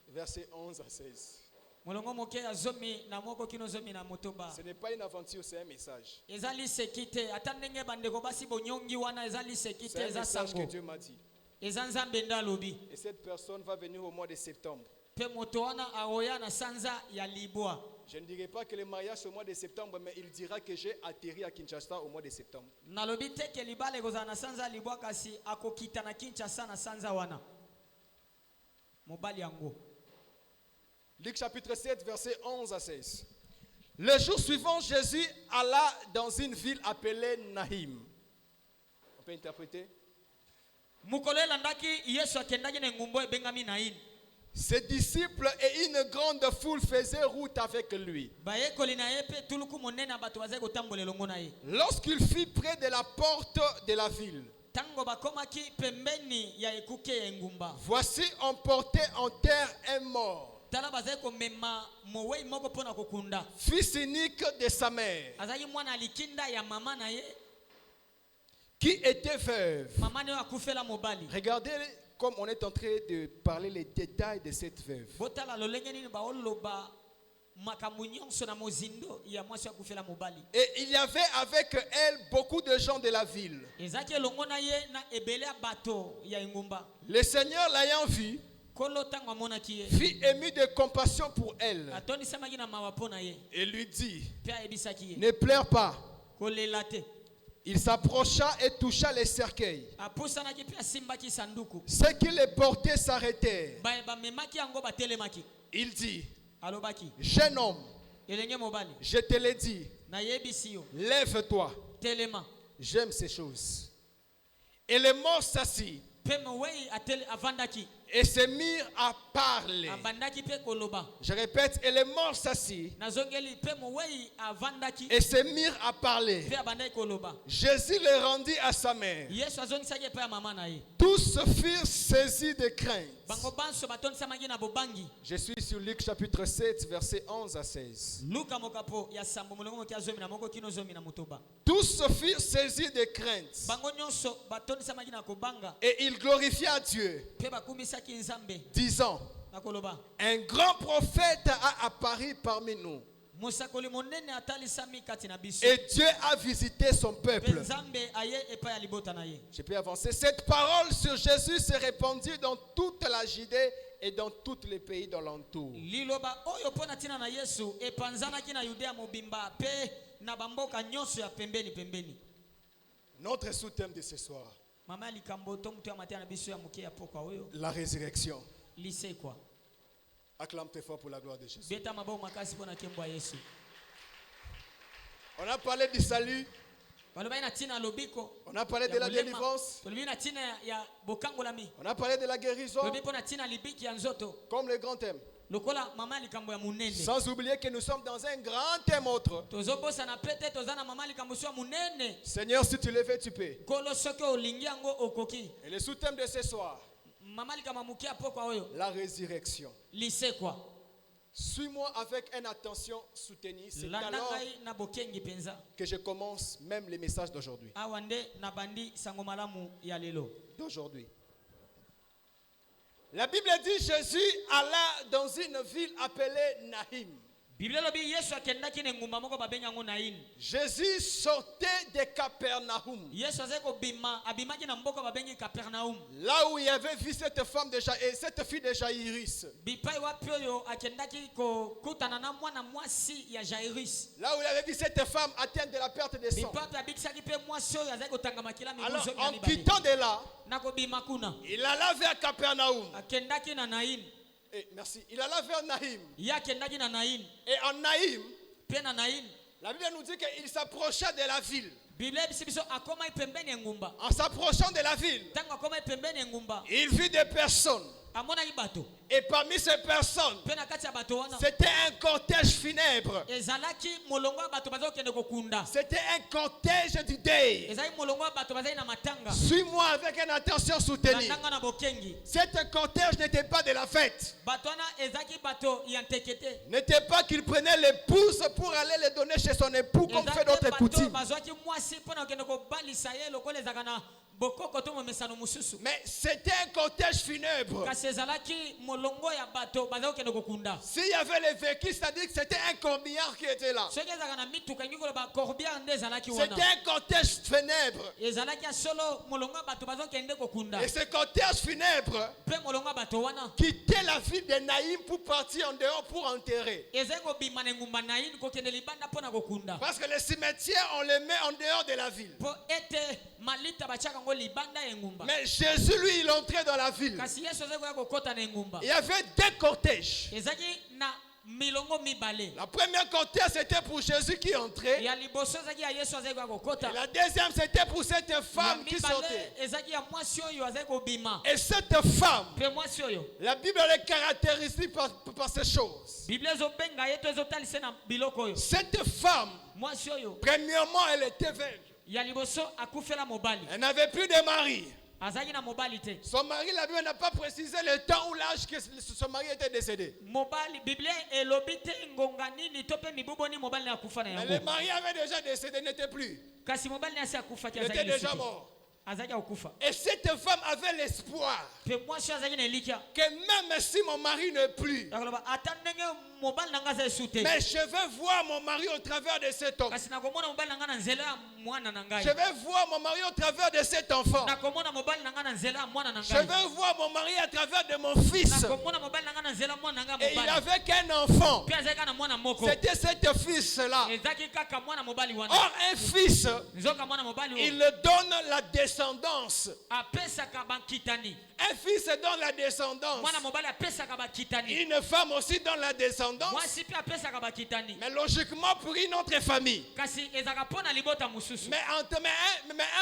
versets 11 à 16. molongo moke ya zomi na moko kino zomi na motoba Ce n'est pas une aventure, c'est un message. eza liseki te ata ndenge bandeko basi bonyongi wana eza liseki C'est te un eza message que sango Dieu m'a dit. eza nzambe nde alobi Et cette personne va venir au mois de septembre. mpe moto wana aoya na sanza ya libwa Je ne dirai pas que le mariage c'est au mois de septembre, mais il dira que j'ai atterri à Kinshasa au mois de septembre. nalobi te ke libala ekozala na sanza ya libwa kasi akokita na kinshasa na sanza wana mobali yango Luc chapitre 7, versets 11 à 16. Le jour suivant, Jésus alla dans une ville appelée Nahim. On peut interpréter? mokolo elandaki yesu akendaki na engumbu ebengami naini Ses disciples et une grande foule faisaient route avec lui. bayekoli na ye mpe tuluku monene ya bato bazali kotambola elongo na ye Lorsqu'il fut près de la porte de la ville, ntango bakomaki pembeni ya ekuke ya engumba voici on portait en terre un mort, tala bazali komema mowei moko mpo na kokunda fils unique de sa mère, azalaki mwana ya likinda ya mama na ye qui était veuve. mama na yo akufela mobali Regardez comme on est en train de parler les détails de cette veuve. botala lolenge nini baoloba makambo nyonso na mozindo ya mwasi akufela mobali Et il y avait avec elle beaucoup de gens de la ville. ezalaki elongo na ye na ebele ya bato ya engumba Le Seigneur l'ayant vue, kolo ntango amonaki ye fut ému de compassion pour elle atondisamaki na mawa mpo na ye et lui dit, mpe ayebisaki ye ne pleure pas. kolela te Il s'approcha et toucha les cercueils. apusanaki mpe asimbaki sanduku Ceux qui les portaient s'arrêtèrent. bamemaki yango batelemaki Il dit, alobaki jeune homme, elenge mobali je te l'ai dit, nayebisi yo lève-toi. telema J'aime ces choses. Et les morts s'assit mpe mowei avandaki et se mirent à parler. abandaki mpe koloba Je répète, et les morts s'assit nazongeli mpe mowei avandaki et se mirent à parler. mpe abandaki koloba Jésus le rendit à sa mère. yesu azongisaki epai ya mama na ye Tous furent saisis de crainte. bango banso batondisamaki na bobangi Je suis sur Luc chapitre 7, versets 11 à 16. luka mokapo ya sambo molongo moki ya zomi na moko kino zomi na motoba Tous furent saisis de crainte. bango nyonso batondisamaki na kobanga Et ils glorifia Dieu, mpe bakumisaki nzambe disant, na koloba un grand prophète a apparu parmi nous. mosakoli monene atalisami kati na biso Et Dieu a visité son mpe peuple. nzambe aye epai ya libota na ye Je peux avancer. Cette parole sur Jésus s'est répandue dans toute la Judée et dans tous les pays d'alentour. liloba oyo mpo na ntina na yesu epanzanaki na yudea mobimba mpe na bamboka nyonso ya pembeni pembeni Notre sous-thème de ce soir, mama ya likambo to moto ya mateya na biso ya moke ya pokwa oyo la résurrection. lisekwa Acclame très fort pour la gloire de Jésus. beta mabao makasi mpo na nkembo ya yesu On a parlé du salut, balobaki na ntina ya lobiko on a parlé de ya la molema. délivrance, tolobi na ntina ya bokangolami on a parlé de la guérison, tolobi mpo na ntina ya libiki ya nzoto comme le grand thème. lokola mama likambo ya munene Sans oublier que nous sommes dans un grand thème autre. tozobosana pete tozana mama likambo so ya munene Seigneur, si tu le veux, tu peux. kolo soki olingi yango okoki Et le sous-thème de ce soir, mama likambo ya mokia pokwa oyo la résurrection. lisekwa Suis-moi avec une attention soutenue. C'est landa alors ngai na bokengi penza que je commence même les messages d'aujourd'hui. awa nde na bandi sango malamu ya lelo D'aujourd'hui. La Bible dit Jésus alla dans une ville appelée Nahim. biblia elobi yesu akendaki na engumba moko babengi yango naini Jésus sortait de Capernaum, yesu azali kobima abimaki na mboka babengi kapernaum là où il avait vu cette femme de cette fille de Jaïrus. bipai wapi oyo akendaki kokutana na mwana mwasi ya jairus Là où il avait vu cette femme atteinte de la perte de sang. bipai mpe abikisaki mpe mwasi oyo azali kotanga makila Alors, mibuzo ya en mibale quittant de là, na kobima kuna il alla vers Capernaum. akendaki na naini Merci. Il alla vers Nahim. ye akendaki na naini Et en Nahim, mpe na naini la Bible nous dit qu'il s'approcha de la ville. biblia ebisi biso akomai pembeni ya engumba En s'approchant de la ville, ntango akomai pembeni ya engumba il vit des personnes. amonaki bato Et parmi ces personnes, mpe na kati ya bato wana c'était un cortège funèbre. ezalaki molongo ya bato bazali kokende kokunda C'était un cortège du deuil. ezali molongo ya bato bazali na matanga Suis-moi avec une attention soutenue. bandanga na bokengi Cet cortège n'était pas de la fête. bato wana ezalaki bato ya nteke te N'était pas qu'il prenait l'épouse pour aller le donner chez son époux comme fait d'autres bato coutumes. bazwaki mwasi mpo na kokende kobalisa ye lokola ezalaka na bokoko to momesano mosusu Mais c'était un cortège funèbre. kasi ezalaki molongo ya bato bazali kokende kokunda S'il y avait les véhicules, c'est-à-dire que c'était un corbillard qui était là. soki ezalaka na mituka elingi koloba corbière nde ezalaki C'était wana un cortège funèbre. ezalaki ya solo molongo ya bato bazokende kokunda Et ce cortège funèbre mpe molongo ya bato wana quittait la ville de Naïm pour partir en dehors pour enterrer. ezali kobima na engumba na ini kokende libanda mpo na kokunda Parce que les cimetières, on les met en dehors de la ville. mpo ete malita batiaka yango libanda ya engumba Mais Jésus, lui, il entrait dans la ville. kasi yesu azali koya kokɔta na engumba Il y avait deux cortèges. ezalaki na milongo mibale La première cortège, c'était pour Jésus qui entrait. ya liboso ezalaki ya yesu azali koya Et kokɔta la deuxième, c'était pour cette ya femme qui mibale sortait. ezalaki ya mwasi oyo azali kobima Et cette femme, mpe mwasi oyo la Bible elle est caractérisée par ces choses. biblia ezobenga ye to ezotalisa na biloko oyo Cette femme, mwasi oyo premièrement, elle était veuve. ya liboso akufela mobali Elle n'avait plus de mari. azalaki na mobali te Son mari, la Bible n'a pas précisé le temps ou l'âge que son mari était décédé. mobali biblia elobi te ngonga nini to mpe mibubo nini mobali na akufa na Mais le yango mari avait déjà décédé, n'était plus. kasi mobali na asi akufaki Il était azalaki déjà lisuki mort. azalaki akufa Et cette femme avait l'espoir mpe mwasi oyo azalaki na elikya que même si mon mari n'est plus, akoloba ata ndenge mobali na ngai aza esu te mais je vais voir mon mari au travers de cet homme. kasi nakomona mobali na ngai na nzela ya mwana na ngai Je vais voir mon mari au travers de cet enfant. nakomona mobali na ngai na nzela ya mwana na Je ngai vais voir mon mari à travers de mon fils. nakomona mobali na ngai na nzela ya mwana na ngai Et il mobali avait qu'un enfant. mpe azalaki na mwana moko C'était cet fils-là. ezalaki kaka mwana mobali wana Or, un fils, nzoka mwana mobali il oyo donne la descendance. apesaka bakitani Un fils donne la descendance. mwana mobali apesaka bakitani Une femme aussi donne la descendance. mwasi mpe apesaka bakitani Mais logiquement, pour une autre famille. kasi ezalaka mpo na libota mosusu Mais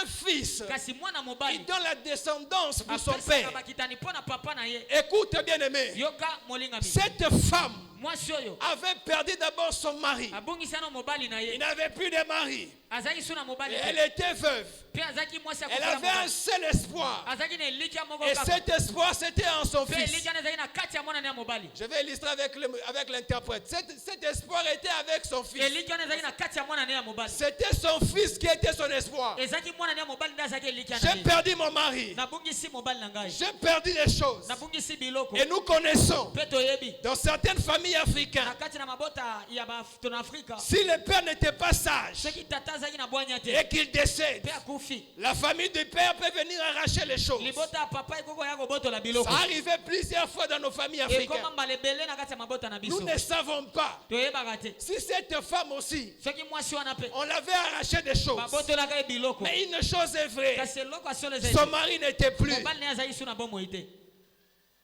un fils, kasi mwana il mobali donne la descendance pour son apesaka père. bakitani mpo na papa na ye Écoute bien aimé. yoka molingami Cette femme mwasi oyo avait perdu d'abord son mari. abongisi na mobali na Il ye n'avait plus de mari. azalaki so na Et mobali elle te était veuve. mpe azalaki mwasi Elle akufela avait un mobali seul espoir. azalaki na elikya moko Et kaka cet espoir, c'était en son mpe fils. elikya na ezalaki na kati ya mwana na ya mobali Je vais illustrer avec l'interprète. Cet espoir était avec son fils. elikya na ezalaki na kati ya mwana na ya mobali C'était son fils qui était son espoir. ezalaki mwana na ya mobali nde azalaki elikya na J'ai ye perdu mon mari. nabungisi mobali na ngai J'ai perdu les choses. nabungisi biloko Et nous connaissons, mpe toyebi dans certaines familles na africaines, kati na mabota ya bato na afrika si le père n'était pas sage soki tata azalaki na bwanya te et qu'il décède, mpe akufi la famille du père peut venir arracher les choses. libota ya papa ekoki koya kobotola biloko Ça arrivait plusieurs fois dans nos familles africaines. ekoma mbala ebele na kati ya mabota na Nous biso ne savons pas toyebaka te si cette femme aussi, soki mwasi wana mpe on l'avait arraché des choses. babotolaka ye biloko Mais une chose est vraie, kasi eloko ya solo son mari n'était plus. mobali na ye azalaki su na bomoi te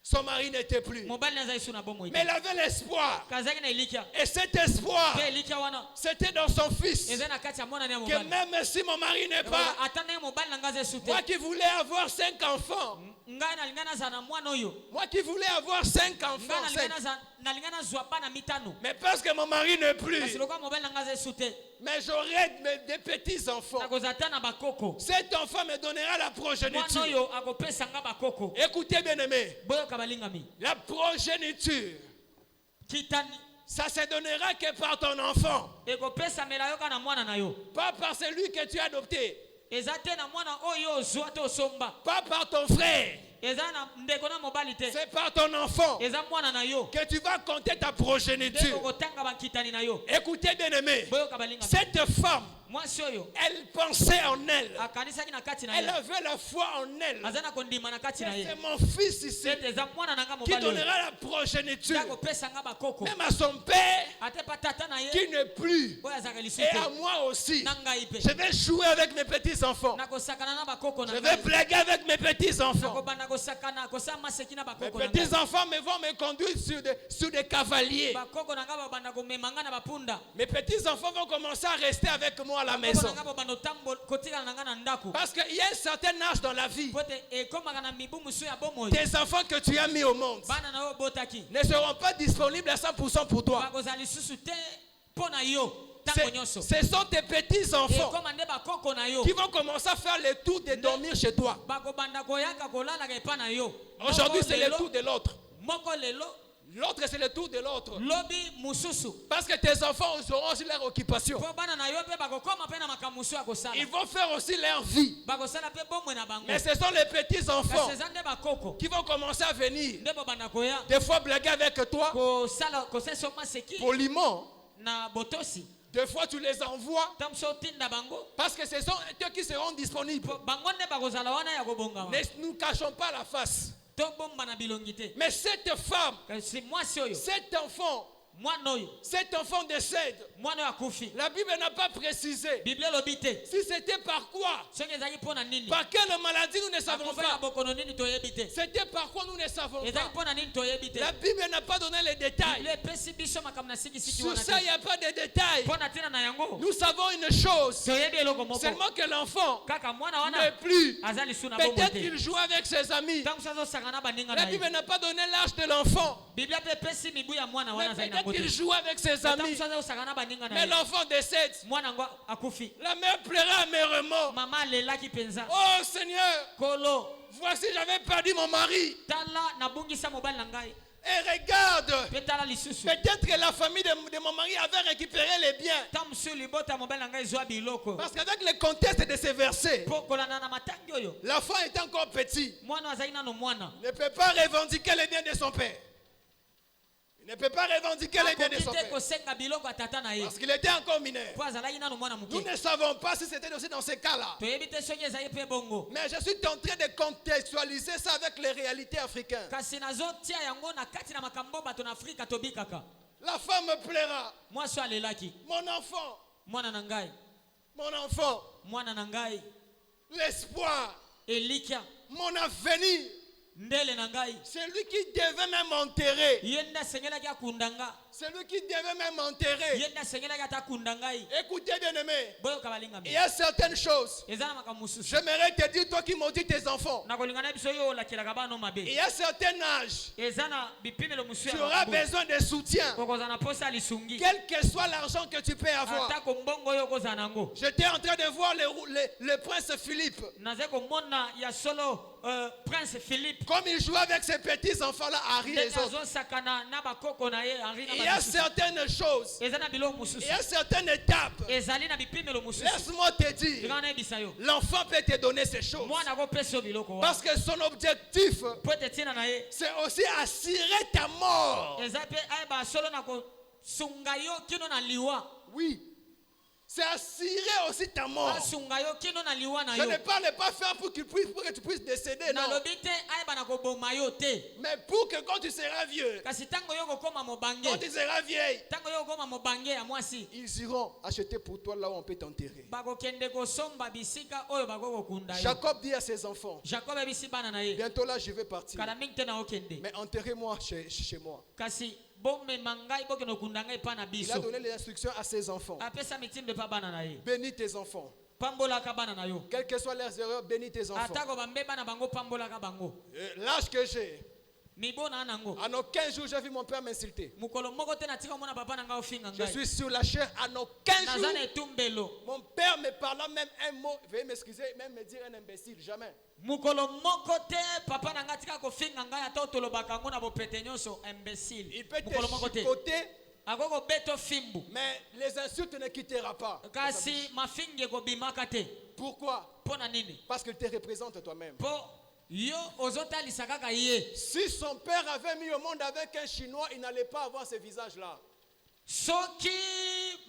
son mari n'était plus. mobali naza yesu na bomoi Mais il avait l'espoir. kazaki na elikia Et cet espoir, pe elikia wana c'était dans son fils. eza na kati ya mwana na Que mobali même si mon mari n'est pas, ata na ye mobali na ngaza yesu te moi qui voulais avoir 5 enfants, ngai nalinga naza na mwana oyo moi qui voulais avoir 5 ngai enfants, nalinga nazwa bana mitano mais parce que mon mari n'est kasi plus, lokwa mobali na ngaza yesu te mais j'aurai des petits enfants. nakozala ta na bakoko Cet enfant me donnera la mwana progéniture. oyo akopesa nga bakoko Écoutez bien aimé, boyoka balingami la progéniture, kitani ça se donnera que par ton enfant, ekopesamela yo ka na mwana na yo pas par celui que tu as adopté, eza te na mwana oyo ozwa te osomba pas par ton frère, eza na ndeko na mobali te c'est par ton enfant eza mwana na yo que tu vas compter ta nde progéniture. kokotanga bakitani na yo Écoutez bien aimé, boyoka balingami cette femme, mwasi oyo elle pensait en elle, akanisaki na kati na elle ye avait la foi en elle. aza na kondima na kati na ye C'est mon fils ici ete eza mwana na nga qui mobali oyo donnera la nde progéniture, akopesa nga bakoko même à son père ate pa tata na ye qui n'est plus, oyo azalaka lisu et à te moi aussi. na ngai pe Je vais jouer avec mes petits-enfants. nakosakana na bakoko Je na vais ngai blaguer avec mes petits-enfants. nakobanda kosakana kosala maseki na Mes bakoko na ngai petits-enfants vont me conduire sur des cavaliers. bakoko na ngai babanda komema nga na bapunda Mes petits-enfants vont commencer à rester avec moi à la bakoko maison. na ngai babanda kotikala na ngai na ndako Parce qu'il y a un certain âge dans la vie. po ete ekomaka na mibu mosu ya bomoi Tes enfants que tu as mis au monde bana na yo obotaki ne seront pas disponibles à 100% pour toi. bakozala lisusu te mpo na yo ntango nyonso Ce sont tes petits-enfants ekoma nde bakoko na yo qui vont commencer à faire le tour de dormir chez toi. bakobanda koyaka kolalaka epa na yo Aujourd'hui, c'est le Moko tour de l'autre. moko lelo L'autre, c'est le tour de l'autre. lobi mosusu Parce que tes enfants auront aussi leur occupation. mpo bana na yo mpe bakokoma mpe na makambo mosu ya kosala Ils vont faire aussi leur vie. bakosala mpe bomoi na bango Mais ce sont les petits-enfants kasi eza nde bakoko qui vont commencer à venir. nde bobanda koya Des fois blaguer avec toi, kosala maseki poliment. na botosi Des fois tu les envoies ta mosu otinda bango parce que ce sont eux qui seront disponibles. mpo bango nde bakozala wana ya kobongama Ne nous cachons pas la face. tobomba na bilongi te Mais cette femme, kasi mwasi oyo cet enfant Cet enfant décède. La Bible n'a pas précisé. Si c'était par quoi, par quelle maladie nous ne savons pas. C'était par quoi nous ne savons pas. La Bible n'a pas donné les détails. Sur ça, il n'y a pas de détails. Nous savons une chose. Seulement que l'enfant n'est plus. Peut-être qu'il joue avec ses amis. La Bible n'a pas donné l'âge de l'enfant. Mais peut-être qu'il joue avec ses amis. Mais l'enfant décède. La mère pleura amèrement. Oh Seigneur, voici j'avais perdu mon mari. Et regarde, peut-être que la famille de mon mari avait récupéré les biens. Parce qu'avec le contexte de ces versets, l'enfant est encore petit. Il ne peut pas revendiquer les biens de son père. Il ne peut pas revendiquer les biens de son père. Parce qu'il était encore mineur. Nous ne savons pas si c'était aussi dans ces cas-là. Mais je suis en train de contextualiser ça avec les réalités africaines. La femme pleura. Mon enfant. L'espoir. Mon avenir. C'est lui qui devait même enterrer. C'est lui qui devait même enterrer. Écoutez bien aimé, il y a certaines choses. J'aimerais te dire, toi qui maudis tes enfants, il y a certains âges, tu auras besoin de soutien. Quel que soit l'argent que tu peux avoir. J'étais en train de voir le prince Philippe. Prince Philippe, comme il jouait avec ses petits enfants là, Harry et les autres. Il y a certaines choses, il y a certaines étapes. Laisse-moi te dire, l'enfant peut te donner ces choses parce que son objectif, c'est aussi assurer ta mort. Oui, C'est assurer aussi ta mort. asunga yo kino na liwa na Je yo ne parle pas faire pour que tu puisses décéder, non. nalobi te ayeba na koboma yo te Mais pour que quand tu seras vieux, kasi ntango yo kokoma mobange quand tu seras vieille, ntango yo kokoma mobange ya mwasi ils iront acheter pour toi là où on peut t'enterrer. bakokende kosomba bisika oyo bakokokunda yo Jacob dit à ses enfants, jakob ebisi bana na ye bientôt là je vais partir, kala mingi te na okende mais enterrez-moi chez moi. kasi bomema ngai bokende okunda ngai epa na Il a biso donné les instructions à ses enfants. apesa mitindo epa bana na ye Bénis tes enfants. pambolaka bana na yo Quelles que soient leurs erreurs, bénis tes enfants. atako bambeba na bango pambolaka bango L'âge que j'ai, mibona nango en aucun jour j'ai vu mon père m'insulter. mokolo moko te natika omona papa na ngai ofinga Je ngai suis sur la chair, en aucun naza jour. na etumbelo Mon père me parla même un mot, veuillez m'excuser, même me dire un imbécile, jamais. mokolo moko te papa na ngai atika kofinga ngai ata otolobaka yango na bopete nyonso imbécile Il peut mokolo moko te te chicoter, akokobeta fimbu mais les insultes ne quittera pas. kasi mafingi ekobimaka te Pourquoi? mpo na nini Parce qu'il te représente toi-même. mpo yo ozotalisa kaka ye Si son père avait mis au monde avec un Chinois, il n'allait pas avoir ce visage-là. soki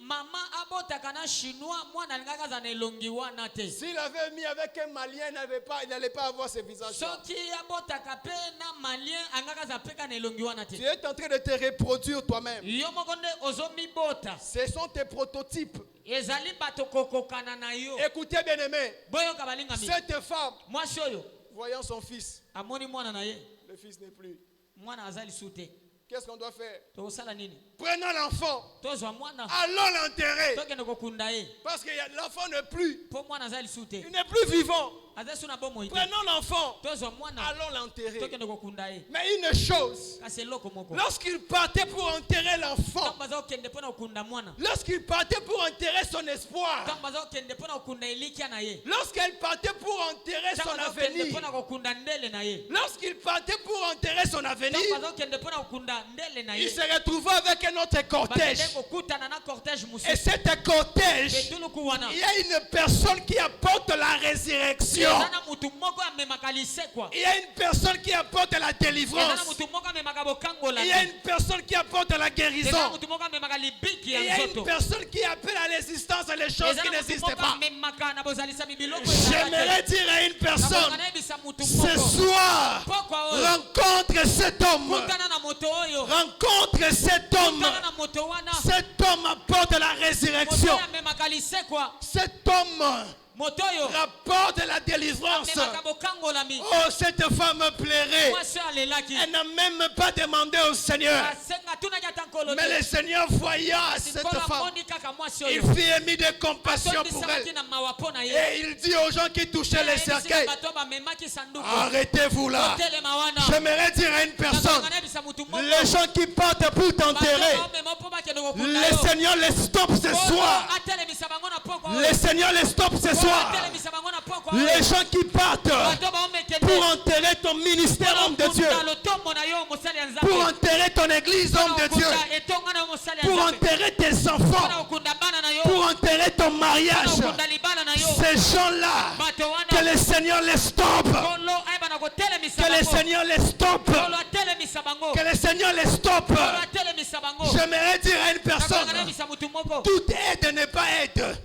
mama abotaka na chinois mwana alingaka aza na elongi wana te S'il avait mis avec un Malien, il n'allait pas avoir ce visage-là. soki abotaka mpe na malien alingaka aza mpe ka na elongi wana te Tu es en train de te reproduire toi-même. yo moko nde ozomibota Ce sont tes prototypes. ezali bato kokokana na yo Écoutez, bien-aimés, boyoka balingami cette femme, mwasi oyo voyant son fils, amoni mwana na ye le fils n'est plus. mwana aza lisu te Qu'est-ce qu'on doit faire? tokosala nini Prenons l'enfant, tozwa mwana allons l'enterrer. tokende kokunda ye Parce que l'enfant n'est plus. mpo mwana aza lisu te Il n'est plus vivant. aza su na bomoi te Prenons l'enfant, tozwa mwana allons l'enterrer. tokende kokunda ye Mais une chose, kasi eloko moko lorsqu'il partait pour enterrer l'enfant, ntango baza kokende mpo na kokunda mwana lorsqu'il partait pour enterrer son espoir, ntango baza kokende mpo na kokunda elikya na ye lorsqu'elle partait pour enterrer ntango son baza kokende mpo avenir, na kokunda ndele na ye lorsqu'il partait pour enterrer son avenir, ntango baza kokende mpo na kokunda ndele na il ye se retrouvait avec un autre cortège. bakende kokutana na cortège Et mosusu cet cortège, etuluku wana il y a une personne qui apporte la résurrection. eza na mutu moko amemaka lisekwa Il y a une personne qui apporte la eza na délivrance. mutu moko amemaka Il y a bokangolami une personne qui apporte la eza na guérison. mutu moko amemaka libiki Il y ya a une nzoto personne qui appelle à l'existence les choses eza qui na mutu n'existent moko pas. amemaka na bozalisami biloko J'aimerais dire à une personne, nakoka nayebisa mutu ce moko soir, pokwa oyo rencontre cet homme. kutana na moto oyo Rencontre cet homme. kutana na moto wana Cet homme apporte la moto résurrection. oyo amemaka lisekwa Cet homme moto oyo rapporte la délivrance. amemaka bokangolami Oh, cette femme pleurait. mwasi oyo alelaki Elle n'a même pas demandé au Seigneur. asenga tunaki ata nkolo Mais le Seigneur voyant cette sikola femme, moni kaka mwasi il oyo fit émis de compassion pour atondisaki elle. na mawa mpo na ye Et il dit aux gens qui touchaient les cercueils, bato oyo bamemaki sanduku arrêtez-vous là. otelema wana J'aimerais dire à une personne, nakoka nayebisa mutu moko les gens qui partent pour t'enterrer, bato omema mpo bakende kokunda le yo Seigneur les stoppe ce Oyo soir. atelemisa bango na poko Le Seigneur les stoppe ce oyo soir. atelemisa bango na poko Les gens qui partent bato baomekende pour enterrer ton ministère, homme de Dieu. kokunda lotombo na yo mosali ya Pour nzambe enterrer ton église, homme de Dieu. kokunda etonga na yo mosali ya Pour nzambe enterrer tes mpona enfants. kokunda bana na yo Pour enterrer ton mpona mariage. kokunda libala na yo Ces gens-là, bato que wana le Seigneur les stoppe. kolo ayeba na kotelemisa Que le bango Seigneur les stoppe. kolo atelemisa bango Que le Seigneur les stoppe. kolo atelemisa bango J'aimerais dire à une nakoka personne, nayebisa mutu moko toute aide n'est pas aide.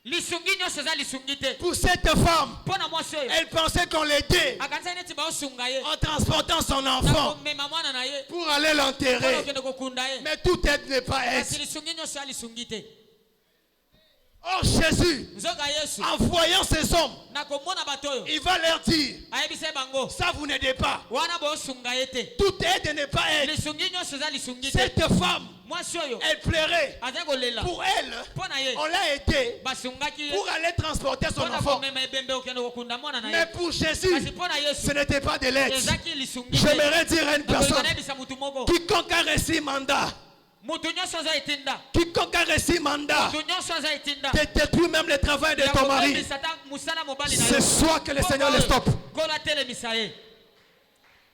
lisungi nyonso eza lisungi te Pour cette femme, mpo na mwasi oyo elle pensait qu'on l'aidait akanisaki neti baosunga ye en transportant son na enfant komema mwana na ye pour aller mpona l'enterrer. okende kokunda ye Mais toute aide n'est pas kasi aide. lisungi nyonso ya lisungi te Or Jésus, nzoka yesu en voyant ces hommes, na komona bato oyo il va leur dire, ayebisa ye bango ça vous n'aidez pas. wana bosunga ye te Toute aide n'est pas aide. lisungi nyonso eza lisungi te Cette femme, mwasi oyo elle pleurait. azali kolela Pour elle, mpo na ye on l'a aidé basungaki ye pour aller transporter son mpona enfant. komema ebembe okende kokunda mwana na Mais ye pour Jésus, kasi mpo na ce yesu n'était pas de l'aide. ezaki lisungi te J'aimerais dire à une nakolinga personne, nayebisa mutu moko quiconque a reçu mandat, mutu nyonso aza etinda quiconque a reçu mandat, mutu nyonso aza etinda de détruire même le travail de ya ton mari, kokomisa ata mosala mobali na ce yo soit que le Seigneur le stoppe. golo atelemisa ye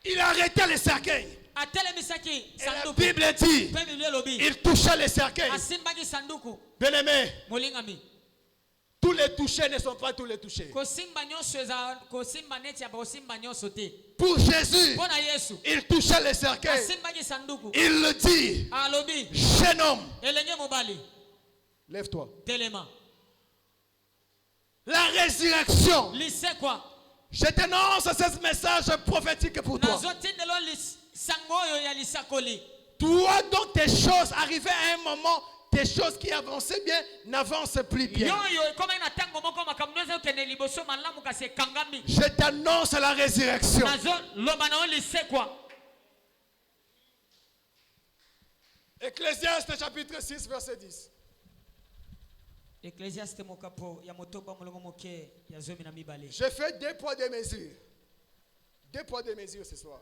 Il arrêtait les cercueils. atelemisaki Et la sanduku Bible dit, mpe biblia elobi il touchait les cercueils. asimbaki sanduku Bien-aimés, molingami tous les touchés ne sont pas tous les touchés. kosimba nyonso eza kosimba neti ya bakosimba nyonso te Pour Jésus, mpo na yesu il touchait les cercueils. asimbaki sanduku Il le dit, alobi jeune homme, elenge mobali Lève-toi. telema. La résurrection. Lycée quoi? Je t'annonce ce message prophétique pour toi. Nazotindelo sangoyo ya lisakoli. Toi dont tes choses arrivaient à un moment, tes choses qui avançaient bien n'avancent plus bien. Yoyo comme na tango moko makamnoze okene liboso malamu kase kangami. Je t'annonce la résurrection. Nazo lobana lycée quoi? Ecclésiaste chapitre 6 verset 10. Ecclésiaste mokapo ya motoba molongo moke ya zomi na mibale. Je fais 2 poids 2 mesures. 2 poids 2 mesures ce soir.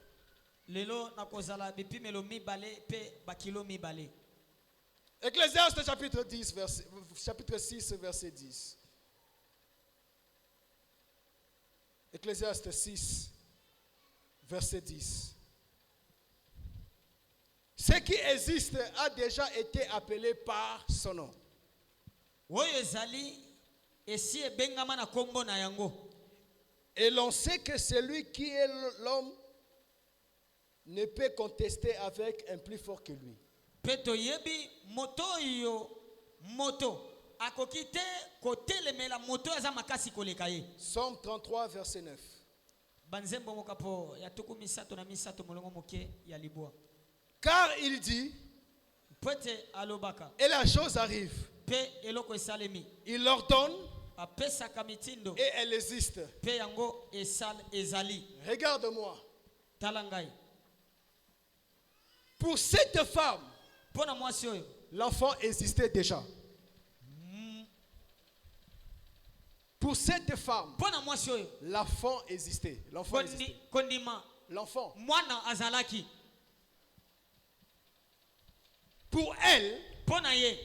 Lelo nakozala bipimelo mibale pe bakilo mibale. Ecclésiaste chapitre 6 verset 10. Ecclésiaste 6 verset 10. Ce qui existe a déjà été appelé par son nom. Oyo ezali esi ebengama na kombo na yango. Et l'on sait que celui qui est l'homme ne peut contester avec un plus fort que lui. Peto yebi moto yo moto akokite kotelemela moto aza makasi koleka ye. Psaume 33 verset 9. Banzembo mokapo ya tuku misato na misato molongo moke ya libwa. Car il dit, Pwete alobaka et la chose arrive. pe eloko esalemi. Il l'ordonne Apesaka mitindo et elle existe. pe yango esal ezali. Regarde-moi. Talangai. Pour cette femme, Pona mwasi oyo l'enfant existait déjà. Pour cette femme, pona mwasi oyo l'enfant existait. L'enfant existait. kondima L'enfant. mwana azalaki. Pour elle, Pona ye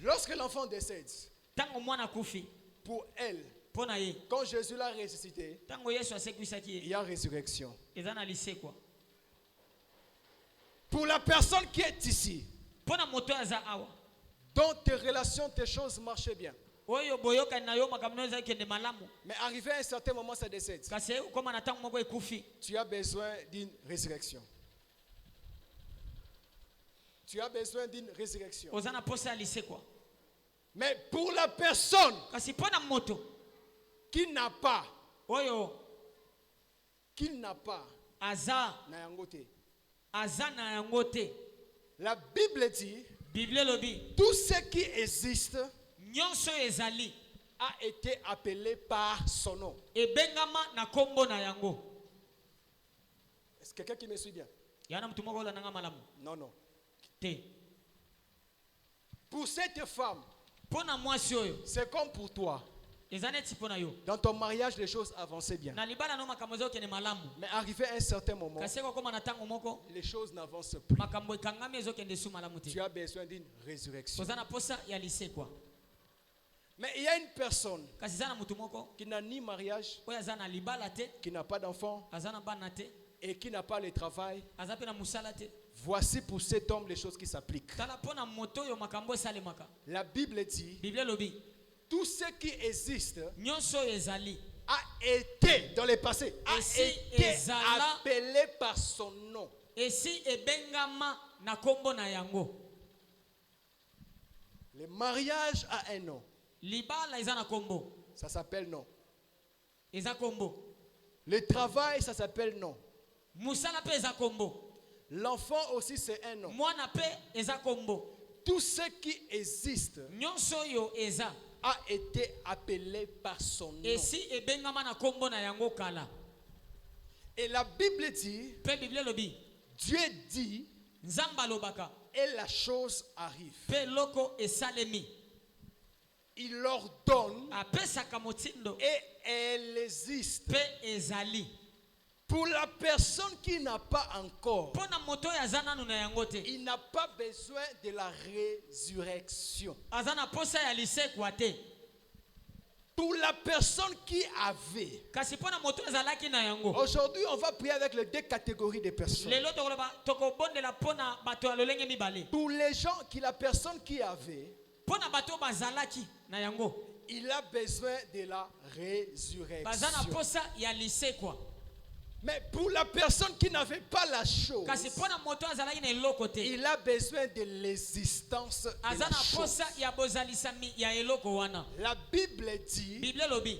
lorsque l'enfant décède, tango mwana kufi. pour elle, Pona ye quand Jésus l'a ressuscité, tango Yesu asekwisaki il ye y a résurrection. eza na lycée quoi. Pour la personne qui est ici, Pona moto aza awa dont tes relations, tes choses marchaient bien, oyo boyoka na yo makamno eza kende malamu mais arrivé à un certain moment, ça décède. kasi koma na tango moko ekufi. Tu as besoin d'une résurrection. Tu as besoin d'une résurrection. Oza na posa ya lycée quoi. Mais pour la personne Kasi pona moto qui n'a pas, oyo aza na yango te. aza na yango te. La Bible dit, Bible lobi tout ce qui existe nyonso ezali a été appelé par son nom. ebengama na kombo na yango. Est-ce que quelqu'un qui me suit bien? Yana mtu moko olandanga malamu Non, non. te. Pour cette femme, Pona mwasi oyo c'est comme pour toi. eza neti pona yo. Dans ton mariage, les choses avançaient bien. Na libala no makambo ezokende malamu Mais arrivé à un certain moment, kasi kokoma na tango moko les choses n'avancent plus. makambo ekangami ezokende su malamu te. Tu as besoin d'une résurrection. Oza na posa ya lycée quoi. Mais il y a une personne Kasi eza na mutu moko qui n'a ni mariage, oyo aza na libala te, qui n'a pas d'enfant aza na bana te, et qui n'a pas le travail. aza pe na musala te. Voici pour cet homme les choses qui s'appliquent. Tala pona moto oyo makambo esalemaka. La Bible dit, Bible lobi tout ce qui existe nyonso oyo ezali a été, dans le passé, a Et si été ezala- appelé par son nom. esi ebengama na kombo na yango. Le mariage a un nom. Libala eza na kombo, Ça s'appelle nom. eza kombo. Le travail, ça s'appelle nom. Musala pe eza kombo. L'enfant aussi, c'est un nom. Mwana pe eza kombo. Tout ce qui existe Nyonso oyo eza a été appelé par son nom. esi ebengama na kombo na yango kala. Et la Bible dit, Pe Bible lobi Dieu dit, nzamba lobaka et la chose arrive. pe loko esalemi. Il ordonne Apesaka motindo et elle existe. pe ezali. Pour la personne qui n'a pas encore, Pona moto oyo aza nanu na yango te, il n'a pas besoin de la résurrection. aza na posa ya lycée kwa te. Pour la personne qui avait, Kasi pona moto oyo azalaki na yango. aujourd'hui on va prier avec les 2 catégories de personnes. Lelo tokoloba tokobondela pona bato ya lolenge mibale. Pour les gens qui, la personne qui avait, Pona bato oyo bazalaki na yango, il a besoin de la baza na résurrection. posa ya lycée kwa. Mais pour la personne qui n'avait pas la chose, kasi mpona moto azalaki na eloko te il a besoin de l'existence de aza la na chose. posa ya bozalisami ya eloko wana. La Bible dit, Bible elobi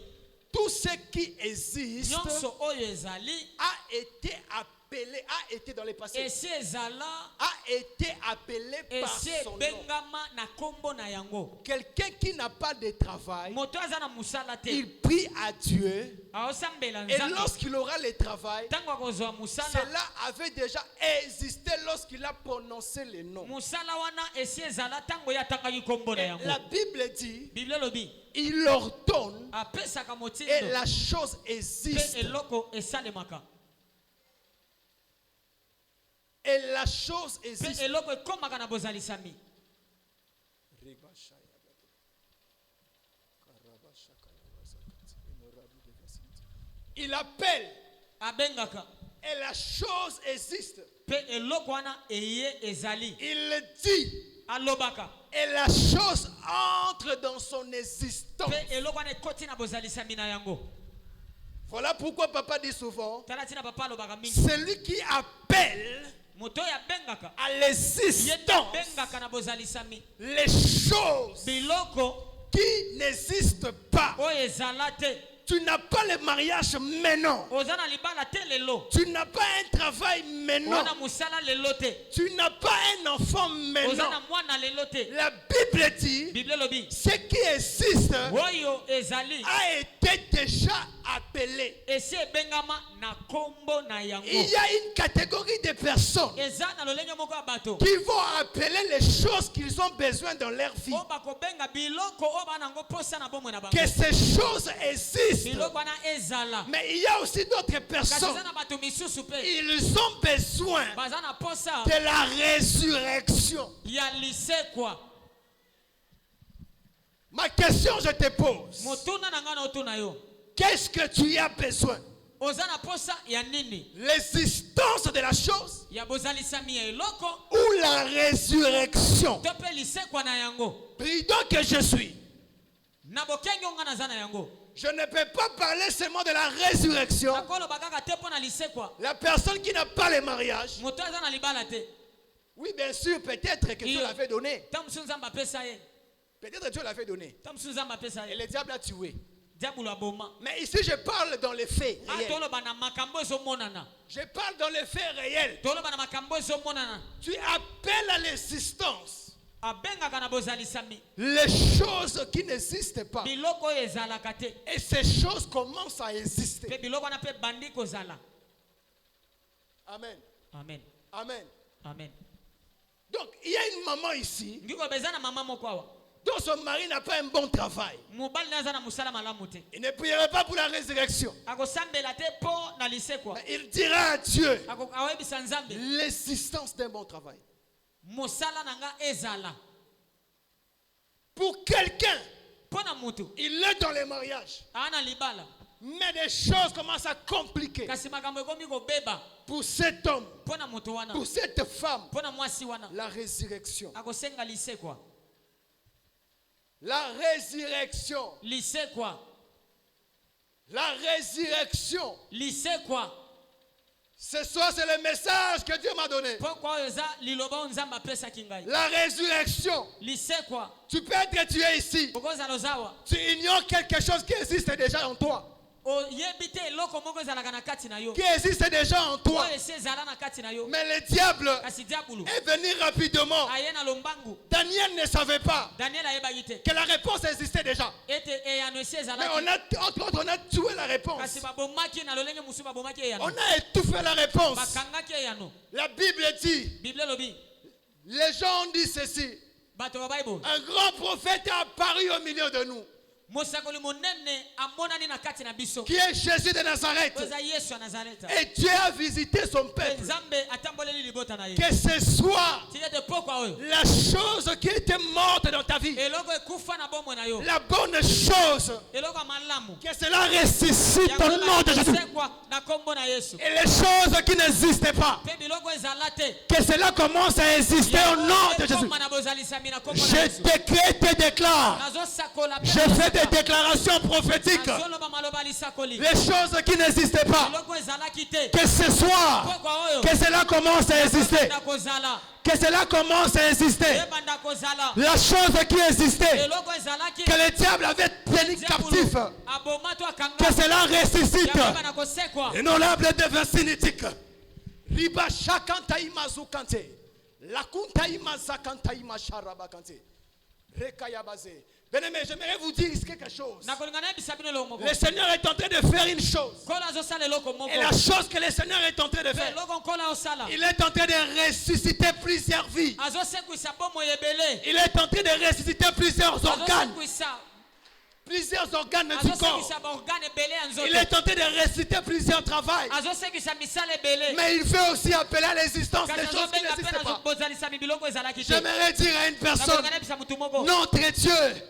tout ce qui existe nyonso oyo ezali a été appelé, a été dans le passé, esi ezala a été appelé par esi son nom. ebengama na kombo na yango. Quelqu'un qui n'a pas de travail, Moto aza na musala te il prie à Dieu, aosambela et nzambe lorsqu'il aura le travail, ntango akozwa musala cela avait déjà existé lorsqu'il a prononcé le nom. musala wana esi ezala ntango ye atangaki kombo na Et yango. la Bible dit, Bible elobi il ordonne apesaka et motindo la chose mpe existe. eloko esalemaka Et la chose mpe existe. eloko ekomaka na bozalisami. Il appelle Abengaka et la chose existe. mpe eloko wana eye ezali. Il dit Alobaka et la chose entre dans son existence. mpe eloko wana ekoti na bozalisami na yango. Voilà pourquoi papa dit souvent, Tala tina papa alobaka mingi. celui qui appelle Moto oyo abengaka à ye l'existence abengaka na bozalisami les choses biloko qui n'existent pas. oyo ezala te. Tu n'as pas le mariage maintenant. Oza na libala te lelo, Tu n'as pas un travail maintenant. wana musala lelo te. Tu n'as pas un enfant Oza maintenant. na mwana lelo te. La Bible dit, Bible elobi ce qui existe oyo ezali a été déjà appelé. esi ebengama na kombo na yango. Il y a une catégorie de personnes Eza na lolenge moko ya bato qui vont appeler les choses qu'ils ont besoin dans leur vie. oyo bakobenga biloko oyo bana yango posa na bomoi na bango. Que ces choses existent. Biloko wana ezala Mais il y a aussi d'autres kasi personnes. eza na bato misusu pe Ils ont besoin baza na posa de la résurrection. ya lisekwa. Ma question, je te pose. Motuna na nga na otuna yo Qu'est-ce que tu as besoin? oza na posa ya nini? L'existence de la chose Ya bozalisami ya eloko ou la résurrection? to mpe lisekwa na yango. Prie donc que je suis. Na bokenge onga naza na yango Je ne peux pas parler seulement de la résurrection. nakoloba kaka te mpo na lisekwa. La personne qui n'a pas le mariage, Moto aza na libala te oui, bien sûr, peut-être que Dieu l'avait donné. ta mosusu nzambe apesa ye, Peut-être que Dieu l'avait donné. ta mosusu nzambe apesa Et ye, le diable a tué. diabolo aboma. Mais ici, je parle dans les faits réels. Toloba na makambo ezomonana, Je parle dans les faits réels. toloba na makambo ezomonana. Tu appelles à l'existence Abengaka na bozalisami les choses qui n'existent pas. biloko oyo ezalaka te Et ces choses commencent à exister. mpe biloko wana mpe bandi kozala. Amen. Amen, Amen. amen. Donc, il y a une maman ici ngiko beza na mama moko awa dont son mari n'a pas un bon travail. mobali naza na mosala malamu te, Il ne prierait pas pour la résurrection. akosambela te mpo na lisekwa. Mais il dira à Dieu Akoyebisa nzambe l'existence d'un bon travail. mosala na nga ezala. Pour quelqu'un, Mpo na mutu il est dans les mariages. ana libala Mais des choses commencent à compliquer. kasi makambo ekomi kobeba. Pour cet homme, Mpo na moto wana, pour cette femme, mpo na mwasi wana la résurrection. akosenga lisekwa. La résurrection. Lisekwa, La résurrection. lisekwa. Ce soir, c'est le message que Dieu m'a donné. Pokwa oyo eza liloba oyo nzambe apesaki ngai. La résurrection. Lisekwa Tu peux être tué ici. okozala ozawa Tu ignores quelque chose qui existe déjà en toi. oyebi te eloko moko ezalaka na kati na yo Qui existe déjà en toi. oyo esi ezala na kati na yo, Mais le diable kasi diabolo est venu rapidement. aye na lombangu. Daniel ne savait pas Daniel ayebaki te que la réponse existait déjà. ete eyano esi Mais ezalaki, entre autres, on a tué la réponse. kasi babomaki na lolenge mosusu babomaki On eyano, a étouffé la réponse. bakangaki eyano. La Bible dit, Bible elobi les gens ont dit ceci. bato ba Bible, Un grand prophète est apparu au milieu de nous. mosakoli monene amonani na kati na biso, Qui est Jésus de Nazareth. oyo eza Yesu ya Nazareta. Et Dieu a visité son Mpe peuple. nzambe atamboleli libota na ye. Que ce soit Tika te pokwa oyo la chose qui était morte dans ta vie. eloko ekufa na bomoi na yo, La bonne chose. eloko ya malamu Que cela ressuscite au nom de Jésus. yakosekwa na kombo na Yesu. Et les choses qui n'existaient pas. Mpe biloko ezala te Que cela commence à exister au nom de Jésus. ekoma na bozalisami na kombo na Je Yesu. décrète et déclare. Nazosakola pe Je fais des déclarations prophétiques. azoloba maloba lisakoli Les choses qui n'existaient pas. eloko ezalaki te Que ce soit. pokwa oyo Que cela commence à exister. ebanda kozala Que cela commence à exister. ebanda kozala La chose qui existait. eloko ezalaki Que le diable avait tenu captif. aboma to akanga Que cela ressuscite. ebanda kosekwa Inolable de Vincinitique. Riba Shakantaïma Zoukante. Lakuntaïma Zakantaïma Sharabakante. Rekayabaze. Bien-aimé, j'aimerais vous dire quelque chose. nakolinga nayebisa bino eloko moko Le Seigneur est en train de faire une chose. nkolo azosala eloko moko Et la chose que le Seigneur est en train de mpe faire, eloko nkolo azosala il est en train de ressusciter plusieurs vies. azosekwisa bomoi ebele Il est en train de ressusciter plusieurs organes. azosekwisa Plusieurs organes du corps. azosekisa baorgane ebele ya Il nzoto est en train de ressusciter plusieurs travails. azosekisa misala ebele Mais il veut aussi appeler à l'existence kasi des choses qui azobenga mpe n'existent pas. bozalisa biloko ezalaki te J'aimerais dire à une personne, nakolinga nayebisa motu moko notre Dieu,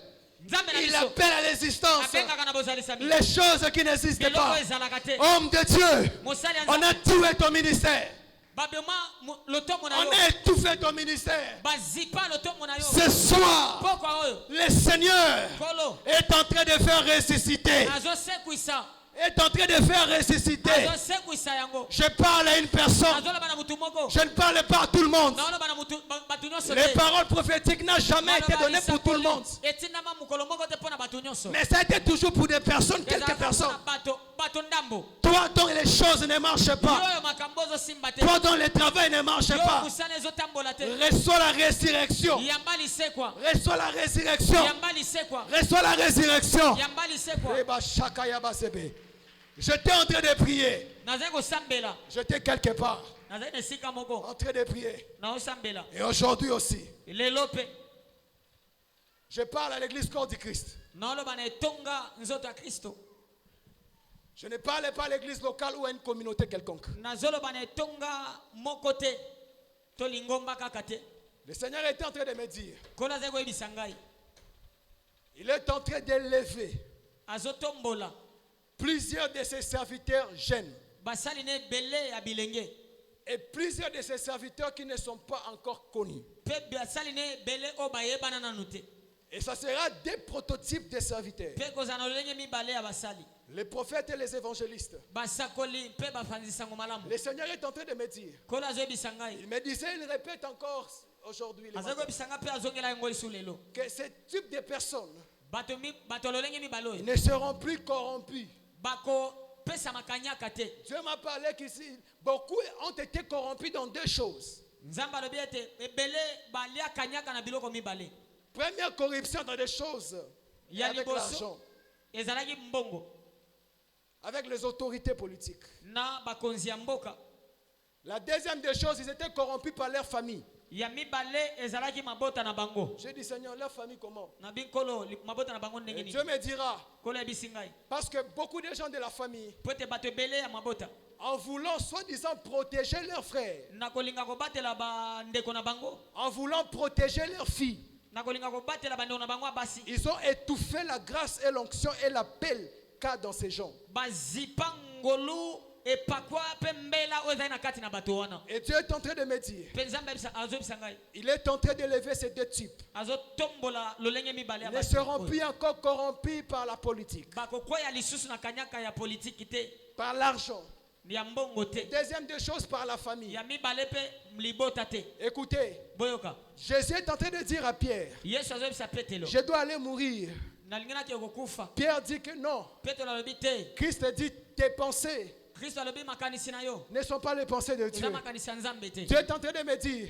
nzambe na il biso appelle à l'existence abengaka na bozalisa les choses qui n'existent biloko pas. ezalaka te Homme de Dieu, mosali ya on a nzambe tué ton ministère. babema lotomo na On yo a étouffé ton ministère. bazipa lotomo na yo Ce soir, pokwa oyo le Seigneur nkolo est en train de faire ressusciter. azosekwisa Est en train de faire ressusciter. azosekwisa yango Je parle à une personne. azoloba na mutu moko Je ne parle pas à tout le monde. naoloba na bato nyonso Les te paroles prophétiques n'ont jamais été données pour tout le monde. etindama mokolo moko te mpo na bato nyonso Mais ça a été toujours pour des personnes, quelques ezalaka personnes. mpona bato ndambo Toi dont les choses ne marchent yo pas. oyo makambo ozosimba te Toi dont le travail ne marche yo pas. mosala ezotambola te Reçois la résurrection. yamba lisekwa Reçois la résurrection. yamba lisekwa Reçois la résurrection. yamba lisekwa Reba Shakaya Basebe. J'étais en train de prier. nazali kosambela J'étais quelque part nazali na esika moko en train de prier. naosambela Et aujourd'hui aussi, lelo mpe je parle à l'église corps du Christ. naoloba na etonga nzoto ya kristo Je ne parle pas à l'église locale ou à une communauté quelconque. nazoloba na etonga moko te to lingomba kaka te Le Seigneur est en train de me dire, nkolo azali koyebisa ngai il est en train d'élever azotombola plusieurs de ses serviteurs jeunes basali na ebele ya bilenge et plusieurs de ses serviteurs qui ne sont pas encore connus. mpe basali na ebele oyo bayebana nanu te Et ça sera des prototypes de serviteurs. mpe kozala na lolenge mibale ya basali Les prophètes et les évangélistes. basakoli mpe bafanzisango malamu Le Seigneur est en train de me dire. nkolo azoyebisa ngai Il me disait, il répète encore aujourd'hui le azali matin, koyebisa ngai mpe azongela yango lisu lelo que ce type de personnes bato lolenge mibale ils oyo ne seront plus corrompus. bakopesa makanyaka te Dieu m'a parlé qu'ici, beaucoup ont été corrompus dans deux choses. nzambe alobi ete ebele balia kanyaka na biloko mibale Première corruption dans des choses ya avec liboso l'argent, ezalaki mbongo avec les autorités politiques. na bakonzi ya mboka La deuxième des choses, ils étaient corrompus par leur famille. ya mibale ezalaki mabota na bango J'ai dit, Seigneur, leur famille comment? na binkolo mabota na bango Et ndenge nini Dieu me dira, nkolo yebisi ngai parce que beaucoup de gens de la famille, po ete bato ebele ya mabota en voulant soi-disant protéger leurs frères, na kolinga kobatela bandeko na bango en voulant protéger leurs filles, na kolinga kobatela bandeko na bango ya basi ils ont étouffé la grâce et l'onction et l'appel qu'a dans ces gens. bazipa ngolu epakwa mpe mbela oyo ezali na kati na bato wana Et Dieu est en train de me dire, mpe nzambe azoyebisa ngai il est en train d'élever ces deux types. azotombola lolenge mibale ya Ils ne bato seront oyo. plus encore corrompus par la politique, bakokwea lisusu na kanyaka ya politiki te par l'argent. ya mbongo te Deuxième des choses, par la famille. ya mibale mpe libota te Écoutez, boyoka Jésus est en train de dire à Pierre, yesu azoyebisa petelo je dois aller mourir. nalingi naki kokufa Pierre dit que non. petelo alobi te Christ dit, tes pensées kristo alobi makanisi na yo ne sont pas les pensées de Dieu. eza makanisi ya nzambe te Dieu est en train de me dire,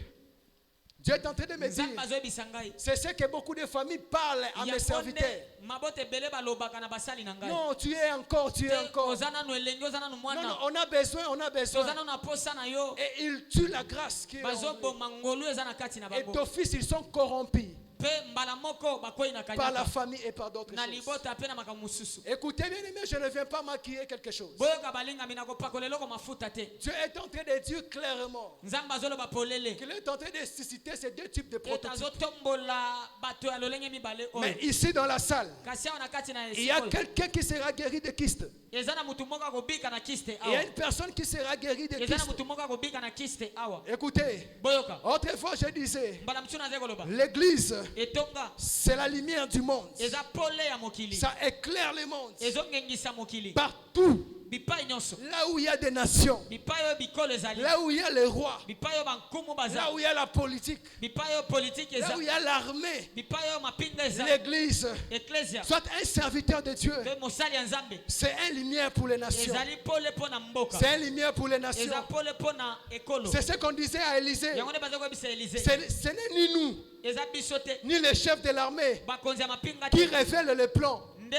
Dieu est en train de me nzambe dire, azoyebisa ngai c'est ce que beaucoup de familles parlent à mes yango serviteurs. nde mabota ebele balobaka na basali na ngai Non, tu es encore, tu es te encore. oza nanu elenge oza nanu Non, mwana non, on a besoin, on a te oza besoin. nanu na posa na yo Et ils tuent la grâce qui est en eux. bazoboma ngolu eza na kati na Et bango d'office, ils sont corrompus mpe mbala moko bakwei na par la kanyaka famille et par d'autres na choses. libota mpe na makambo mosusu Écoutez, bien aimé, je ne viens pas maquiller quelque chose. boyoka balingami na kopakola eloko mafuta te Dieu est en train de dire clairement nzambe azoloba polele qu'il est en train de susciter ces deux types de ete prototypes. azotombola bato ya lolenge mibale Mais oyo ici dans la salle, kasi awa na kati na il y a esika oyo, quelqu'un qui sera guéri de kyste. eza na mutu moko akobika na kiste Il y a awa une personne qui sera guérie de eza na kyste. mutu moko akobika na kiste awa Écoutez, boyoka autrefois je disais, mbala mutuna aza koloba l'église, etonga c'est la lumière du monde. eza pole ya mokili Ça éclaire le monde. ezongengisa mokili Partout, bipai nyonso là où il y a des nations, bipai oyo bikolo ezali là où il y a les rois, bipai oyo bankumu là baza où il y a la politique, bipai oyo politike là eza où il y a l'armée, bipai oyo mapinga eza l'église, eklesia soit un serviteur de Dieu. mpe mosali ya nzambe C'est un lumière pour les nations. ezali pole mpo na mboka C'est un lumière pour les nations. eza pole mpo na ekolo C'est ce qu'on disait à Élysée. yango nde baza koyebisa elize Ce n'est ni nous, eza biso te ni les chefs de l'armée bakonzi ya mapinga qui te révèlent le plan. nde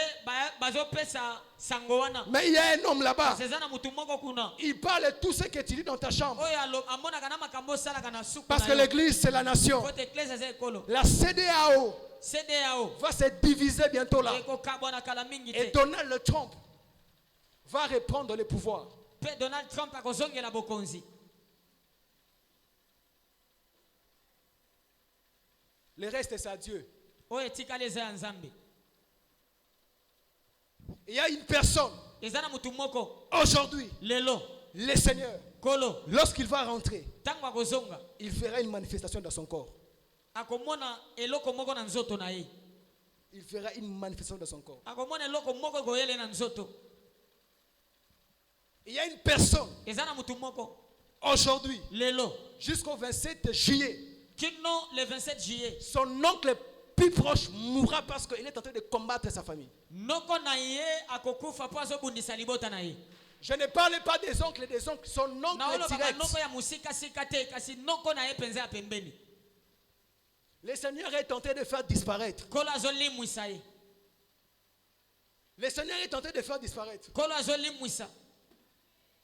bazopesa sango wana Mais il y a un homme là-bas. kasi eza na mutu moko kuna Il parle tout ce que tu dis dans ta chambre. oyo amonaka na makambo osalaka na suku Parce que l'église, c'est la nation. kote eklese eza ekolo La CDAO cdao va se diviser bientôt là. ekokabwana kala mingi Et te Donald Trump va reprendre le pouvoir. mpe donald trump akozongela bokonzi Le reste, c'est à Dieu. oyo etikali eza ya nzambe Il y a une personne, eza na mutu moko aujourd'hui, lelo le Seigneur, kolo lorsqu'il va rentrer, ntango akozonga il fera une manifestation dans son corps. akomona eloko moko na nzoto na ye Il fera une manifestation dans son corps. akomona eloko moko ekoyele na nzoto Il y a une personne, eza na mutu moko aujourd'hui, lelo jusqu'au 27 juillet, kino le 27 juillet son oncle plus proche mourra parce qu'il est en train de combattre sa famille. noko na ye akokufa mpo azobundisa libota na ye Je ne parle pas des oncles, son na oncle olobaka direct. noko ya mosikasika te kasi noko na ye mpenza ya pembeni Le Seigneur est en train de faire disparaître. kolo azolimwisa ye Le Seigneur est en train de faire disparaître. kolo azolimwisa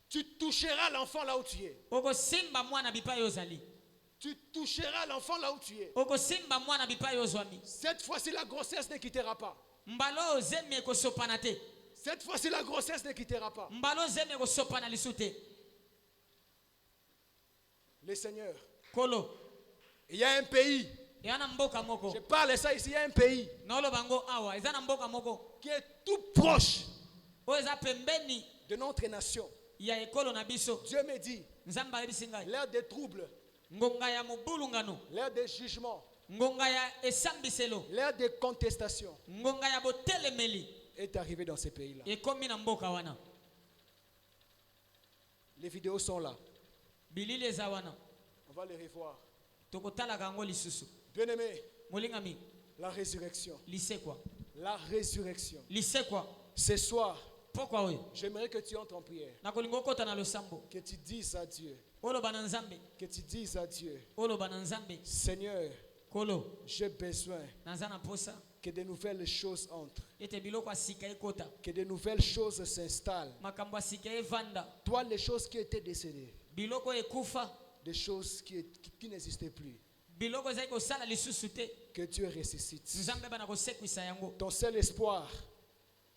Tu toucheras l'enfant là où tu es. okosimba mwana bipai ozali Tu toucheras l'enfant là où tu es. okosimba mwana bipai ozwami Cette fois-ci, la grossesse ne quittera pas. mbala oyo zemi ekosopana te Cette fois-ci, la grossesse ne quittera pas. mbala oyo zemi ekosopana lisu te Le Seigneur. kolo Il y a un pays. eya na mboka moko Je parle ça ici. Il y a un pays na oloba ngo awa eza na mboka moko qui est tout proche oyo eza pembeni de notre nation. ya ekolo na biso Dieu me dit, nzambe ayebisi ngai l'heure des troubles, ngonga ya mobulungano l'heure des jugements, ngonga ya esambiselo l'heure des contestations ngonga ya botelemeli est arrivée dans ces pays-là. ekomi na mboka wana Les vidéos sont là. bilili eza wana On va les revoir. tokotalaka yango lisusu Bien-aimé, molingami la résurrection. lisekwa La résurrection. lisekwa Ce soir, pokwa oyo j'aimerais que tu entres en prière. nakolinga okota na losambo Que tu dises à Dieu. oloba na nzambe Que tu dises à Dieu. oloba na nzambe Seigneur, kolo j'ai besoin naza na posa que de nouvelles choses entrent. ete biloko ya sika ekota Que de nouvelles choses s'installent. makambo ya sika evanda Toi, les choses qui étaient décédées. biloko ekufa Des choses qui n'existaient plus. biloko ezali kosala lisusu te Que Dieu ressuscite. nzambe bana kosekwisa yango Ton seul espoir,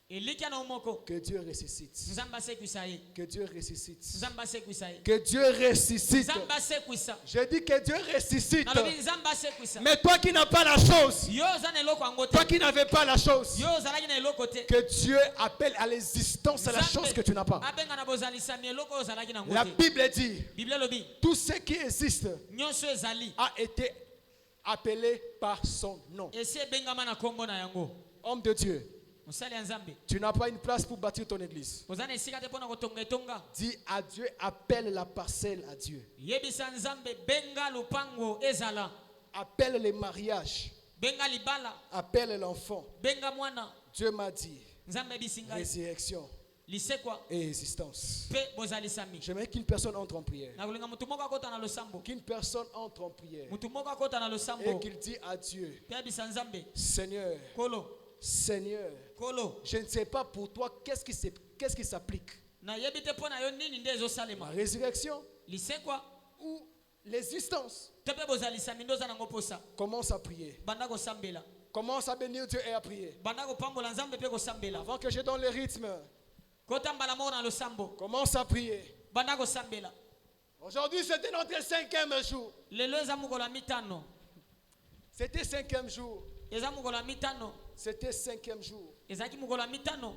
elikya na moko que Dieu ressuscite. nzambe asekwisa ye Que Dieu ressuscite. nzambe asekwisa ye Que Dieu ressuscite. nzambe asekwisa Je dis que Dieu ressuscite. nalobi nzambe asekwisa Mais toi qui n'as pas la chose, yo oza na eloko yango te toi qui n'avais pas la chose, yo ozalaki na eloko te que Dieu appelle à l'existence la chose que tu n'as pas. abenga na bozalisami eloko oyo ozalaki nango La te Bible dit, biblia elobi tout ce qui existe nyonso ezali a été appelé par son nom. esi ebengama na nkombo na yango Homme de Dieu, mosali ya nzambe tu n'as pas une place pour bâtir ton église. oza na esika te mpo na kotonga etonga Dis à Dieu, appelle la parcelle à Dieu. yebisa nzambe benga lupango ezala Appelle les mariages. benga libala Appelle l'enfant. benga mwana Dieu m'a dit, nzambe yebisi ngai résurrection lisekwa et existence. mpe bozalisami J'aimerais qu'une personne entre en prière. nakolinga motu moko akota na losambo Qu'une personne entre en prière. motu moko akota na Et losambo qu'il dit à Dieu, mpe yebisa nzambe Seigneur, kolo Seigneur, kolo je ne sais pas pour toi qu'est-ce qui s'applique. nayebi te mpo na yo nini nde La ezosalema résurrection lisekwa ou l'existence. te mpe bozalisami nde oza nango mposa Commence à prier. banda kosambela Commence à bénir Dieu et à prier. banda kopambola nzambe mpe kosambela Avant que je donne le rythme, kota mbala moko na losambo commence à prier. banda kosambela Aujourd'hui, c'était notre 5e jour. lelo eza mokolo ya mitano C'était 5e jour. eza mokolo ya mitano C'était 5e jour. ezalaki mokolo ya mitano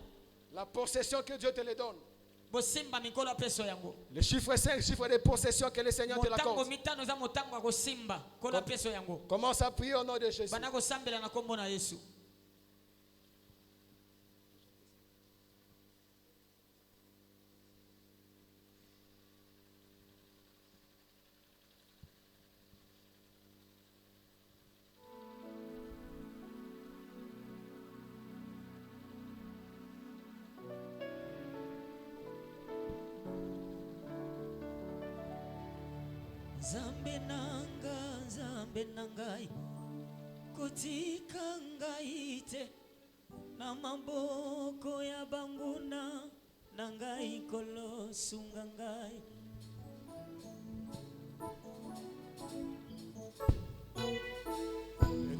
La possession que Dieu te les donne. bosimba mikolo peso yango. Le chiffre 5, chiffre de possession que le Seigneur te Motango l'accorde. mitano za motango ya kosimba kola peso yango. Commence à prier au nom de Jésus. Bana kosambela na kombo na Yesu. Zambe nangai kutika ngai te na maboko ya banguna nangai kolosunga ngai.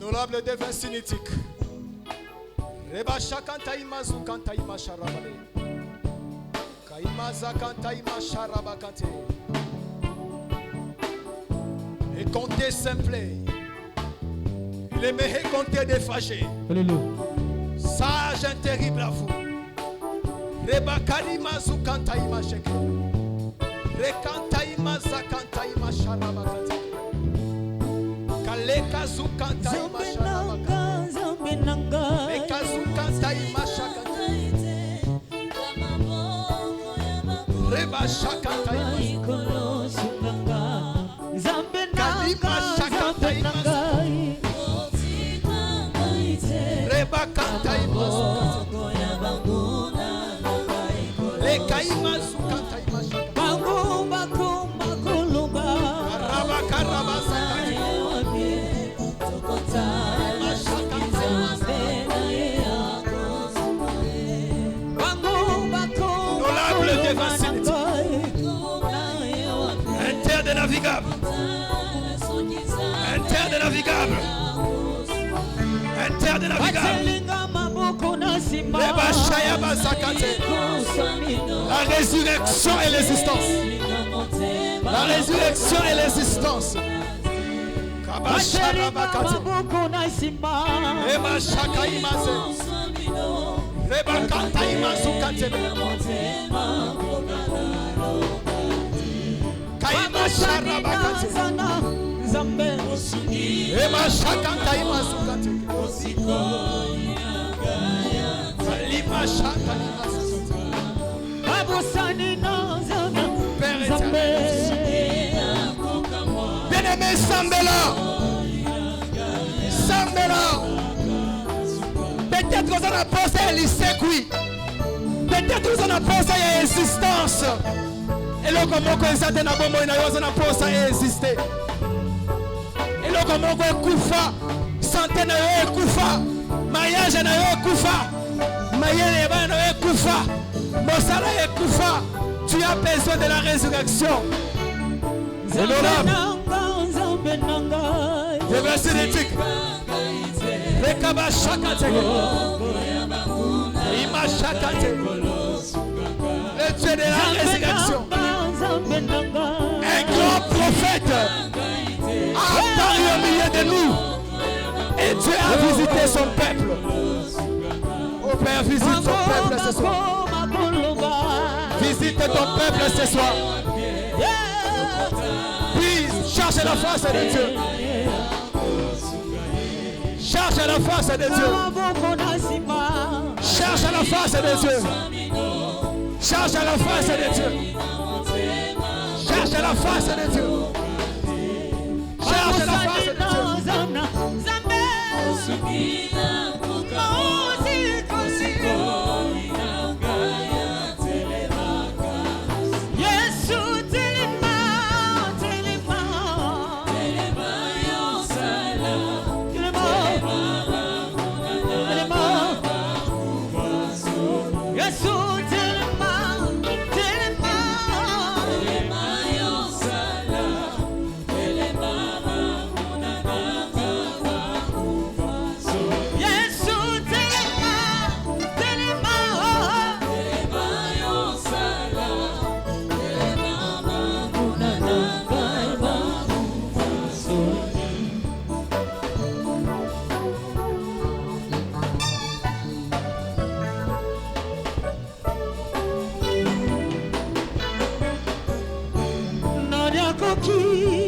Honorable devin sinitique. Reba shakanta imazu kanta ima sharabale. Kaimaza kanta ima sharabakante. Et compter simple. Il aimerait compter des fâchés. Sage et terrible à vous. Reba kalima zukanta ima sheke. Rekanta ima zakanta ima sharabakante. Kaleka zukanta ima sharabakante. Leka zukanta ima shakante. Reba shakanta ima sharabakante. Kalima shakanta ima Reba kanta ima Leka ima zukanta ima shakanta. Karaba karaba zakanta ima shakanta. Honorable devant Interdénavigable. Interdénavigable. La résurrection et l'existence. La résurrection et l'existence. Bien-aimé, Sambela. Peut-être que vous en avez pensé à l'Issécoui. Peut-être que vous en avez pensé à l'existence. Et là, comment vous avez pensé à exister. Et là, comment vous avez kufa. Santé na yo kufa. Mariage na yo kufa. Mariage na yo kufa. Mosala est kufa. Tu as besoin de la résurrection. C'est l'honorable. Je vais essayer d'éthique. Rekaba shakatege. Ima shakatege. Le Dieu de la résurrection. Un grand prophète a apparu au milieu de nous. Et Dieu a visité son peuple. Oh Père, visite ton peuple ce soir. Visite ton peuple ce soir. Puis cherche la face de Dieu. Cherche la face de Dieu. Cherche la face de Dieu. Cherche la face de Dieu. Cherche la face de Dieu. Cherche la face de Dieu. Yes. qui